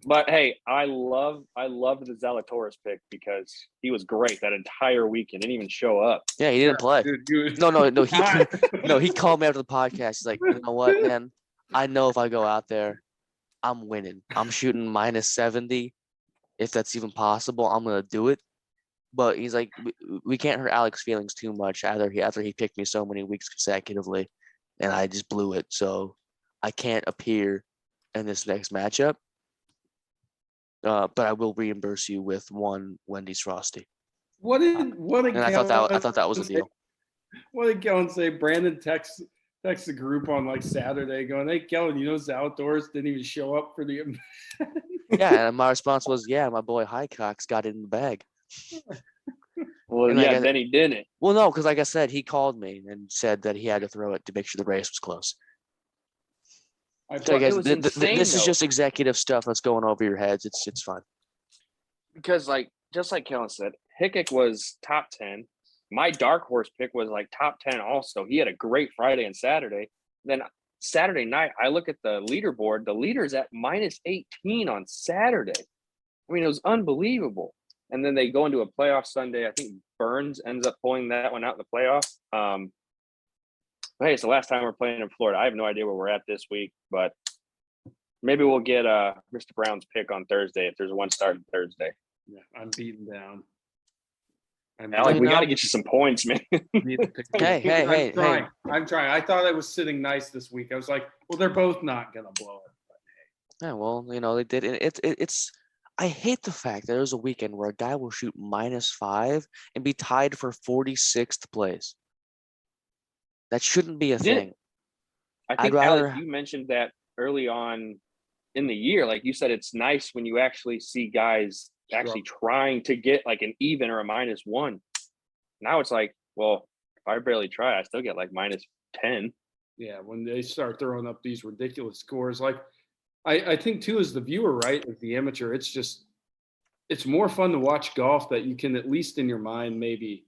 Speaker 2: But hey, I loved the Zalatoris pick because he was great that entire weekend. Didn't even show up.
Speaker 1: Yeah, he didn't play.
Speaker 3: Dude.
Speaker 1: No, he called me after the podcast. He's like, you know what, man? I know if I go out there, I'm winning. I'm shooting -70. If that's even possible, I'm gonna do it. But he's like, we can't hurt Alex's feelings too much after he picked me so many weeks consecutively, and I just blew it. So I can't appear in this next matchup. But I will reimburse you with one Wendy's Frosty.
Speaker 3: I
Speaker 1: thought that was a deal.
Speaker 3: What did Kellen say? Brandon texts the group on like Saturday going, hey Kellen, Zalatoris didn't even show up for the event.
Speaker 1: Yeah, and my response was, yeah, my boy Highcox got it in the bag.
Speaker 2: Well, yeah, then he didn't.
Speaker 1: Well, no, because like I said, he called me and said that he had to throw it to make sure the race was close. So guys, this is just executive stuff that's going over your heads. It's fine.
Speaker 2: Because just like Kellen said, Hickok was top 10. My dark horse pick was like top 10 also. He had a great Friday and Saturday. Then Saturday night, I look at the leaderboard. The leader's at -18 on Saturday. I mean, it was unbelievable. And then they go into a playoff Sunday. I think Burns ends up pulling that one out in the playoff. But hey, it's the last time we're playing in Florida. I have no idea where we're at this week, but maybe we'll get Mr. Brown's pick on Thursday if there's one starting Thursday.
Speaker 3: Yeah, I'm beaten down.
Speaker 2: Alec, we got to get you some points, man.
Speaker 1: Hey.
Speaker 3: I'm trying. I thought I was sitting nice this week. I was like, well, they're both not going to blow it. But, hey.
Speaker 1: Yeah, well, they did. It's. I hate the fact that there's a weekend where a guy will shoot -5 and be tied for 46th place. That shouldn't be a thing.
Speaker 2: I think, Alec, you mentioned that early on in the year. Like you said, it's nice when you actually see guys actually trying to get like an even or a -1. Now it's like, well, if I barely try, I still get like -10.
Speaker 3: Yeah, when they start throwing up these ridiculous scores, like I think too, as the viewer, right, as the amateur, it's more fun to watch golf that you can at least in your mind maybe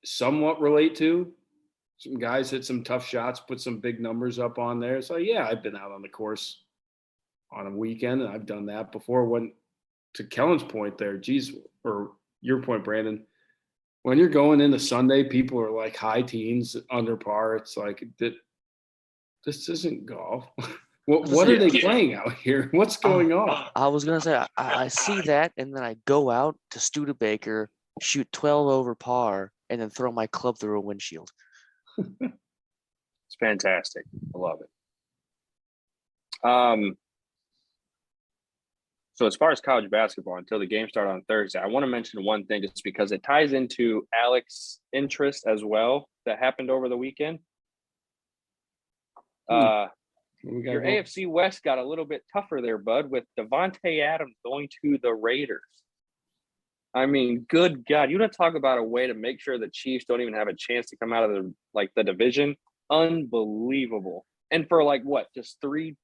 Speaker 3: somewhat relate to. Some guys hit some tough shots, put some big numbers up on there. So yeah, I've been out on the course on a weekend, and I've done that before. When, to Kellen's point there, or your point, Brandon, when you're going into Sunday, people are like high teens under par. It's like this isn't golf. What are they playing out here? What's going on?
Speaker 1: I was gonna say I see that, and then I go out to Studebaker, shoot 12 over par, and then throw my club through a windshield.
Speaker 2: It's fantastic. I love it. So as far as college basketball, until the game started on Thursday, I want to mention one thing just because it ties into Alex's interest as well that happened over the weekend. Your AFC West got a little bit tougher there, bud, with Devontae Adams going to the Raiders. I mean, good God, you want to talk about a way to make sure the Chiefs don't even have a chance to come out of the division? Unbelievable. And for just 3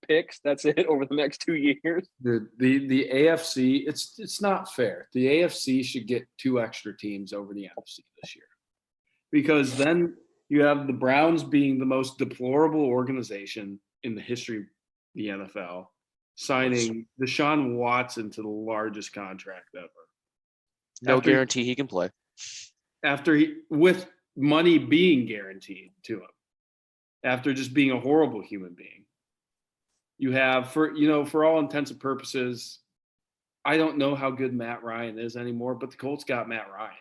Speaker 2: picks, that's it over the next 2 years.
Speaker 3: The AFC, it's not fair. The AFC should get 2 extra teams over the NFC this year, because then you have the Browns being the most deplorable organization in the history of the NFL, signing Deshaun Watson to the largest contract ever.
Speaker 1: No guarantee he can play.
Speaker 3: With money being guaranteed to him, after just being a horrible human being. You have, for all intents and purposes, I don't know how good Matt Ryan is anymore, but the Colts got Matt Ryan.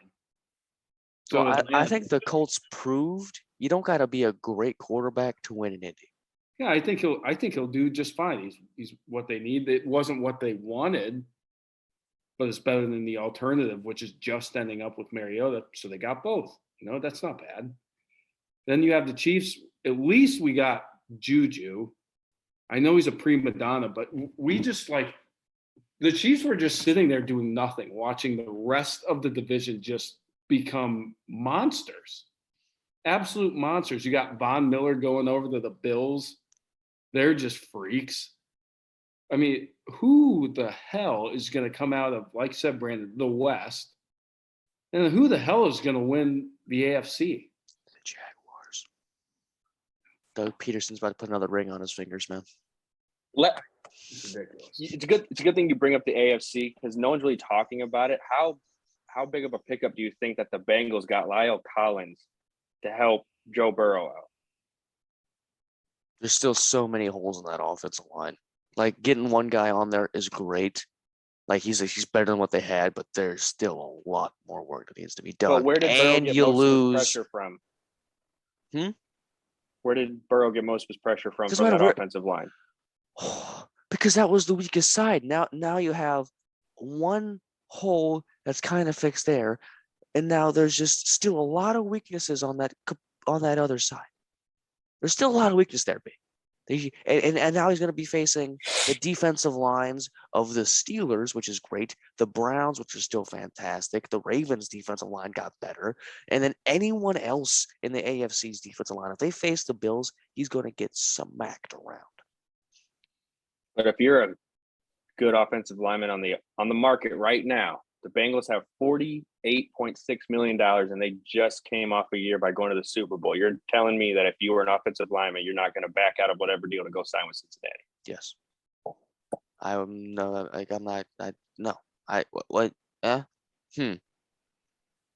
Speaker 3: So
Speaker 1: well, I think the Colts proved you don't got to be a great quarterback to win in Indy.
Speaker 3: Yeah, I think he'll do just fine. He's what they need. It wasn't what they wanted, but it's better than the alternative, which is just ending up with Mariota. So they got both. That's not bad. Then you have the Chiefs. At least we got Juju. I know he's a prima donna, but we just the Chiefs were just sitting there doing nothing, watching the rest of the division just become monsters, absolute monsters. You got Von Miller going over to the Bills. They're just freaks. I mean, who the hell is going to come out of, like I said, Brandon, the West? And who the hell is going to win the AFC?
Speaker 1: The Jaguars. Doug Peterson's about to put another ring on his fingers, man.
Speaker 3: It's ridiculous.
Speaker 2: It's a good thing you bring up the AFC because no one's really talking about it. How big of a pickup do you think that the Bengals got Lyle Collins to help Joe Burrow out?
Speaker 1: There's still so many holes in that offensive line. Getting one guy on there is great. He's better than what they had, but there's still a lot more work that needs to be done.
Speaker 2: But where did Burrow get most of his pressure from? Where did Burrow get most of his pressure from that offensive line?
Speaker 1: Because that was the weakest side. Now you have one hole that's kind of fixed there, and now there's just still a lot of weaknesses on that other side. There's still a lot of weakness there, B. And now he's going to be facing the defensive lines of the Steelers, which is great. The Browns, which are still fantastic. The Ravens' defensive line got better. And then anyone else in the AFC's defensive line, if they face the Bills, he's going to get smacked around.
Speaker 2: But if you're a good offensive lineman on the market right now, the Bengals have $48.6 million, and they just came off a year by going to the Super Bowl. You're telling me that if you were an offensive lineman, you're not going to back out of whatever deal to go sign with Cincinnati?
Speaker 1: Yes. I'm no. I'm not. No. What? Yeah.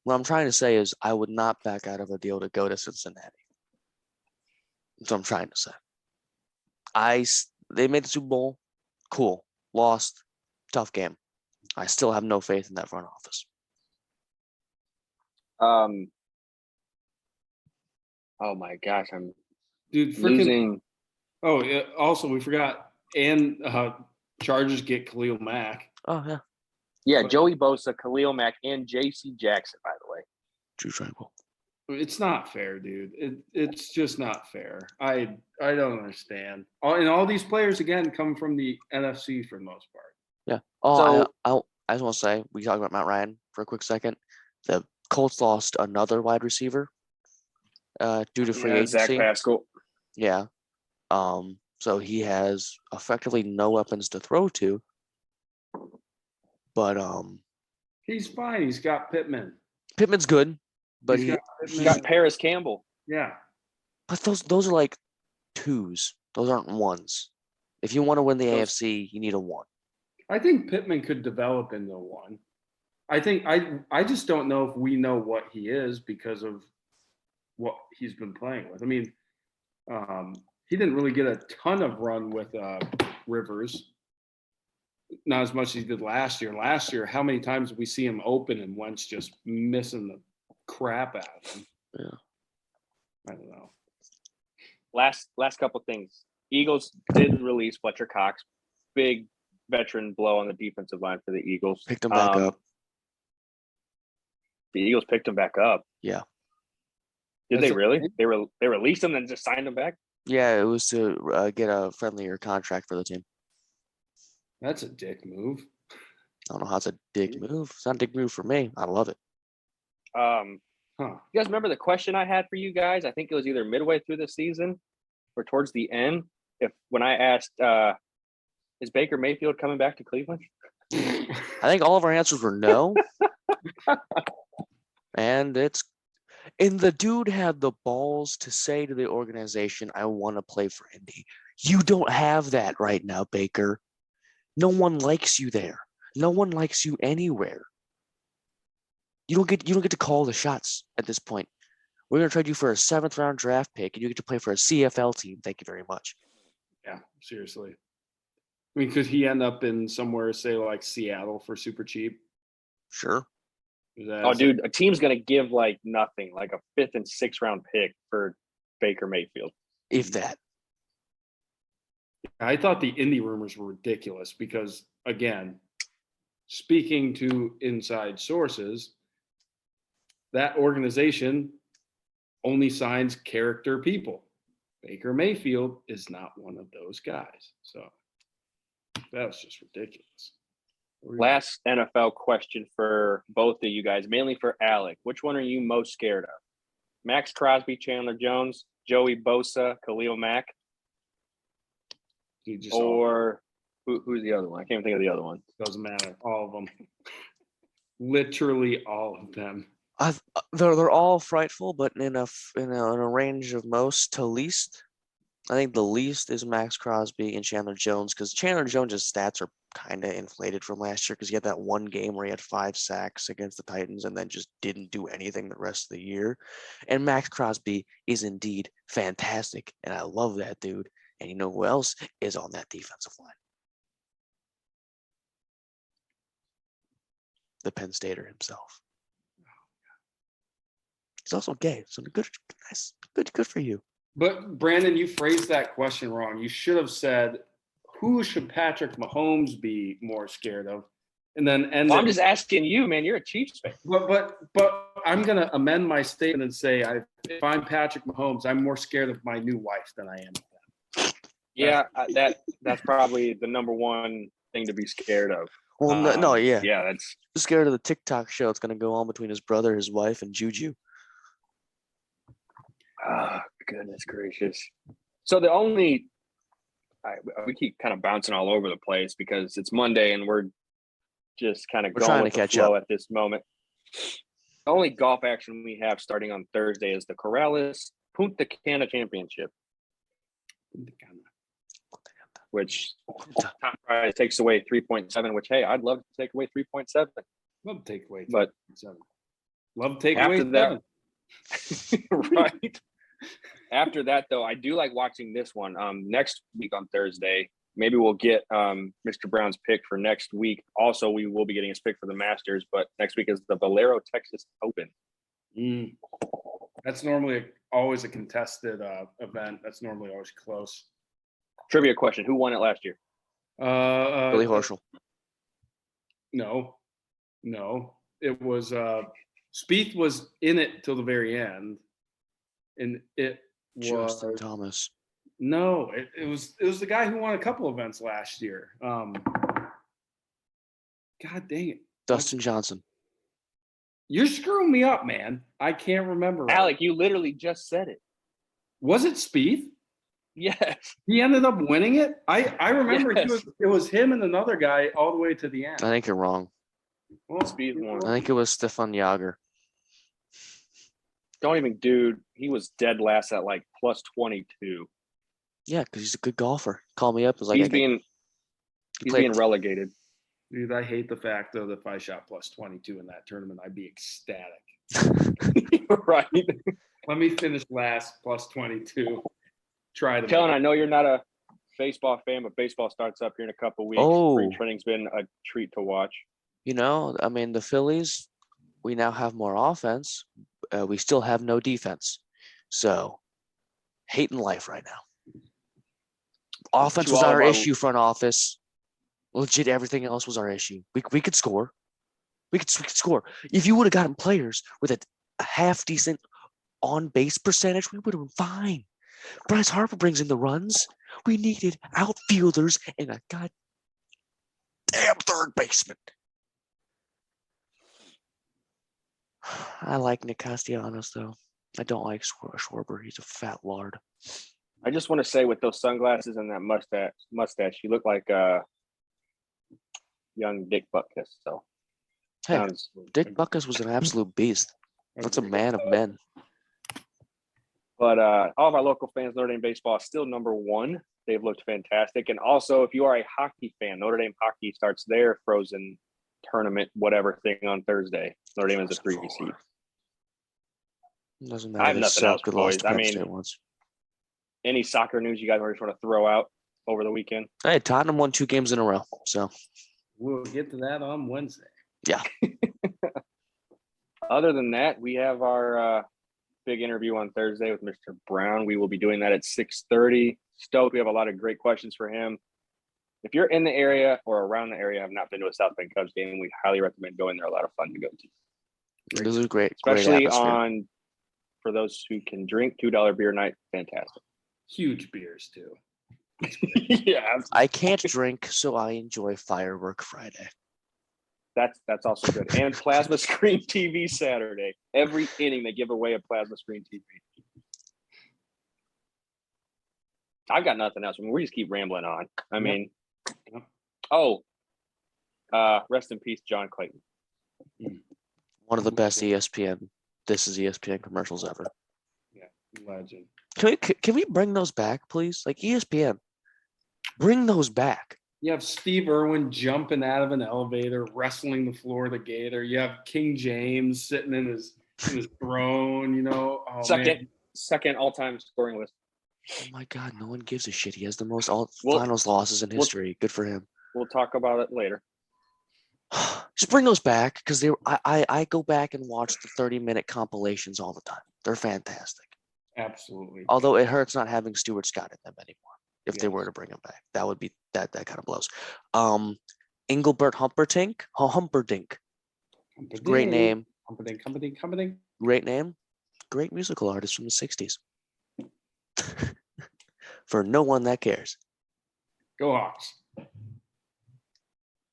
Speaker 1: What I'm trying to say is I would not back out of a deal to go to Cincinnati. That's what I'm trying to say. They made the Super Bowl. Cool. Lost. Tough game. I still have no faith in that front office.
Speaker 2: Oh my gosh, I'm
Speaker 3: losing. Oh, yeah, also we forgot, and Chargers get Khalil Mack.
Speaker 1: Oh yeah.
Speaker 2: Yeah, Joey Bosa, Khalil Mack, and J.C. Jackson, by the way.
Speaker 1: True triangle.
Speaker 3: It's not fair, dude. It's just not fair. I don't understand. And all these players again come from the NFC for the most part.
Speaker 1: Yeah. Oh, so, I just want to say we talked about Matt Ryan for a quick second. The Colts lost another wide receiver due to free agency.
Speaker 2: Zach Pascal.
Speaker 1: Yeah. So he has effectively no weapons to throw to. But
Speaker 3: he's fine. He's got Pittman.
Speaker 1: Pittman's good, but
Speaker 2: he got Paris Campbell.
Speaker 3: Yeah.
Speaker 1: But those are like twos. Those aren't ones. If you want to win the AFC, you need a one.
Speaker 3: I think Pittman could develop into one. I just don't know if we know what he is because of what he's been playing with. I mean, he didn't really get a ton of run with Rivers. Not as much as he did last year. Last year, how many times did we see him open and Wentz just missing the crap out of him?
Speaker 1: Yeah.
Speaker 3: I don't know.
Speaker 2: Last couple things. Eagles did release Fletcher Cox. Big veteran blow on the defensive line for the Eagles.
Speaker 1: Picked them back up.
Speaker 2: The Eagles picked him back up.
Speaker 1: Yeah.
Speaker 2: Did they really? They released him and just signed him back?
Speaker 1: Yeah, it was to get a friendlier contract for the team.
Speaker 3: That's a dick move.
Speaker 1: I don't know how it's a dick move. It's not a dick move for me. I love it.
Speaker 2: You guys remember the question I had for you guys? I think it was either midway through the season or towards the end. When I asked, is Baker Mayfield coming back to Cleveland?
Speaker 1: I think all of our answers were no. And the dude had the balls to say to the organization, I want to play for Indy. You don't have that right now, Baker. No one likes you there. No one likes you anywhere. You don't get to call the shots at this point. We're going to trade you for a 7th round draft pick, and you get to play for a CFL team. Thank you very much.
Speaker 3: Yeah, seriously. I mean, could he end up in somewhere, say, like Seattle for super cheap?
Speaker 1: Sure.
Speaker 2: Dude, a team's going to give like nothing, like a 5th and 6th round pick for Baker Mayfield.
Speaker 1: If that.
Speaker 3: I thought the Indy rumors were ridiculous because, again, speaking to inside sources, that organization only signs character people. Baker Mayfield is not one of those guys. So that was just ridiculous.
Speaker 2: Last NFL question for both of you guys, mainly for Alec. Which one are you most scared of? Max Crosby, Chandler Jones, Joey Bosa, Khalil Mack? Or who's the other one? I can't even think of the other one.
Speaker 3: Doesn't matter. All of them. Literally all of them.
Speaker 1: They're all frightful, but in a range of most to least. I think the least is Max Crosby and Chandler Jones, because Chandler Jones' stats are kind of inflated from last year because he had that one game where he had 5 sacks against the Titans and then just didn't do anything the rest of the year. And Max Crosby is indeed fantastic, and I love that dude. And you know who else is on that defensive line? The Penn Stater himself. He's also gay, so good, nice, good for you.
Speaker 3: But Brandon, you phrased that question wrong. You should have said, "Who should Patrick Mahomes be more scared of?" And then end.
Speaker 2: Well, I'm just asking you, man. You're a Chiefs fan.
Speaker 3: But I'm gonna amend my statement and say, if I'm Patrick Mahomes, I'm more scared of my new wife than I am of them.
Speaker 2: Yeah, that's probably the number one thing to be scared of.
Speaker 1: Well, yeah,
Speaker 2: that's
Speaker 1: scared of the TikTok show. It's gonna go on between his brother, his wife, and Juju.
Speaker 2: Oh, goodness gracious. So we keep kind of bouncing all over the place because it's Monday and we're just kind of going with the flow at this moment. The only golf action we have starting on Thursday is the Corrales Punta Cana Championship, which top prize takes away 3.7, which, hey, I'd love to take away 3.7.
Speaker 3: Love to take away
Speaker 2: 3.7.
Speaker 3: Love to take away 7.
Speaker 2: Right. After that, though, I do like watching this one. Next week on Thursday, maybe we'll get Mr. Brown's pick for next week. Also, we will be getting his pick for the Masters, but next week is the Valero Texas Open.
Speaker 3: That's normally always a contested event. That's normally always close.
Speaker 2: Trivia question: who won it last year?
Speaker 1: Billy Horschel.
Speaker 3: No, it was Spieth was in it till the very end, and it was
Speaker 1: Justin Thomas.
Speaker 3: No, it was the guy who won a couple events last year. God dang it,
Speaker 1: Dustin Johnson.
Speaker 3: You're screwing me up, man. I can't remember.
Speaker 2: Alec, you literally just said it.
Speaker 3: Was it Spieth?
Speaker 2: Yes.
Speaker 3: He ended up winning it. I remember it was him and another guy all the way to the end.
Speaker 1: I think you're wrong.
Speaker 2: Well, Spieth won.
Speaker 1: I think it was Stefan Jager.
Speaker 2: Don't even, dude. He was dead last at like plus 22.
Speaker 1: Yeah, because he's a good golfer. Call me up.
Speaker 2: He's being relegated.
Speaker 3: Dude, I hate the fact though that if I shot plus 22 in that tournament, I'd be ecstatic.
Speaker 2: Right.
Speaker 3: Let me finish last plus 22. Try to.
Speaker 2: Kellen, I know you're not a baseball fan, but baseball starts up here in a couple of weeks. Spring training's been a treat to watch.
Speaker 1: You know, I mean, the Phillies, we now have more offense. We still have no defense. So, hating life right now. Offense was our issue, front office. Legit, everything else was our issue. We could score. We could score. If you would have gotten players with a half decent on base percentage, we would have been fine. Bryce Harper brings in the runs. We needed outfielders and a goddamn third baseman. I like Nick Castellanos, though. I don't like Schwarber. He's a fat lard.
Speaker 2: I just want to say, with those sunglasses and that mustache, you look like young Dick Butkus. So,
Speaker 1: hey, Dick Butkus was an absolute beast. That's a man of men.
Speaker 2: But all of our local fans, Notre Dame baseball is still number one. They've looked fantastic. And also, if you are a hockey fan, Notre Dame hockey starts their Frozen tournament, whatever thing, on Thursday. Notre Dame is a 3 seed.
Speaker 1: Doesn't matter.
Speaker 2: I have nothing else, boys. I mean,
Speaker 1: once.
Speaker 2: Any soccer news you guys just want to throw out over the weekend?
Speaker 1: Hey, Tottenham won 2 games in a row. So
Speaker 3: we'll get to that on Wednesday.
Speaker 1: Yeah.
Speaker 2: Other than that, we have our big interview on Thursday with Mr. Brown. We will be doing that at 6:30. Stoked. We have a lot of great questions for him. If you're in the area or around the area, have not been to a South Bend Cubs game, we highly recommend going there. A lot of fun to go to.
Speaker 1: This is great.
Speaker 2: Especially
Speaker 1: great
Speaker 2: for those who can drink, $2 beer night. Fantastic.
Speaker 3: Huge beers too.
Speaker 2: Yeah.
Speaker 1: I can't drink, so I enjoy Firework Friday.
Speaker 2: That's also good. And plasma screen TV Saturday. Every inning they give away a plasma screen TV. I've got nothing else. I mean, we just keep rambling on. I mean, rest in peace, John Clayton.
Speaker 1: One of the best ESPN. This is ESPN commercials ever.
Speaker 3: Yeah, legend.
Speaker 1: Can we bring those back, please? Like ESPN, bring those back.
Speaker 3: You have Steve Irwin jumping out of an elevator, wrestling the Florida Gator. You have King James sitting in his throne. You know,
Speaker 2: second all-time scoring list.
Speaker 1: Oh my God, no one gives a shit. He has the most finals losses in history. Good for him.
Speaker 2: We'll talk about it later.
Speaker 1: Just bring those back because I go back and watch the 30-minute compilations all the time. They're fantastic.
Speaker 3: Absolutely.
Speaker 1: Although it hurts not having Stuart Scott in them anymore. If they were to bring him back, that would be that kind of blows. Engelbert Humperdinck. Great name.
Speaker 3: Humperdinck.
Speaker 1: Great name. Great musical artist from the 60s. For no one that cares.
Speaker 3: Go Hawks.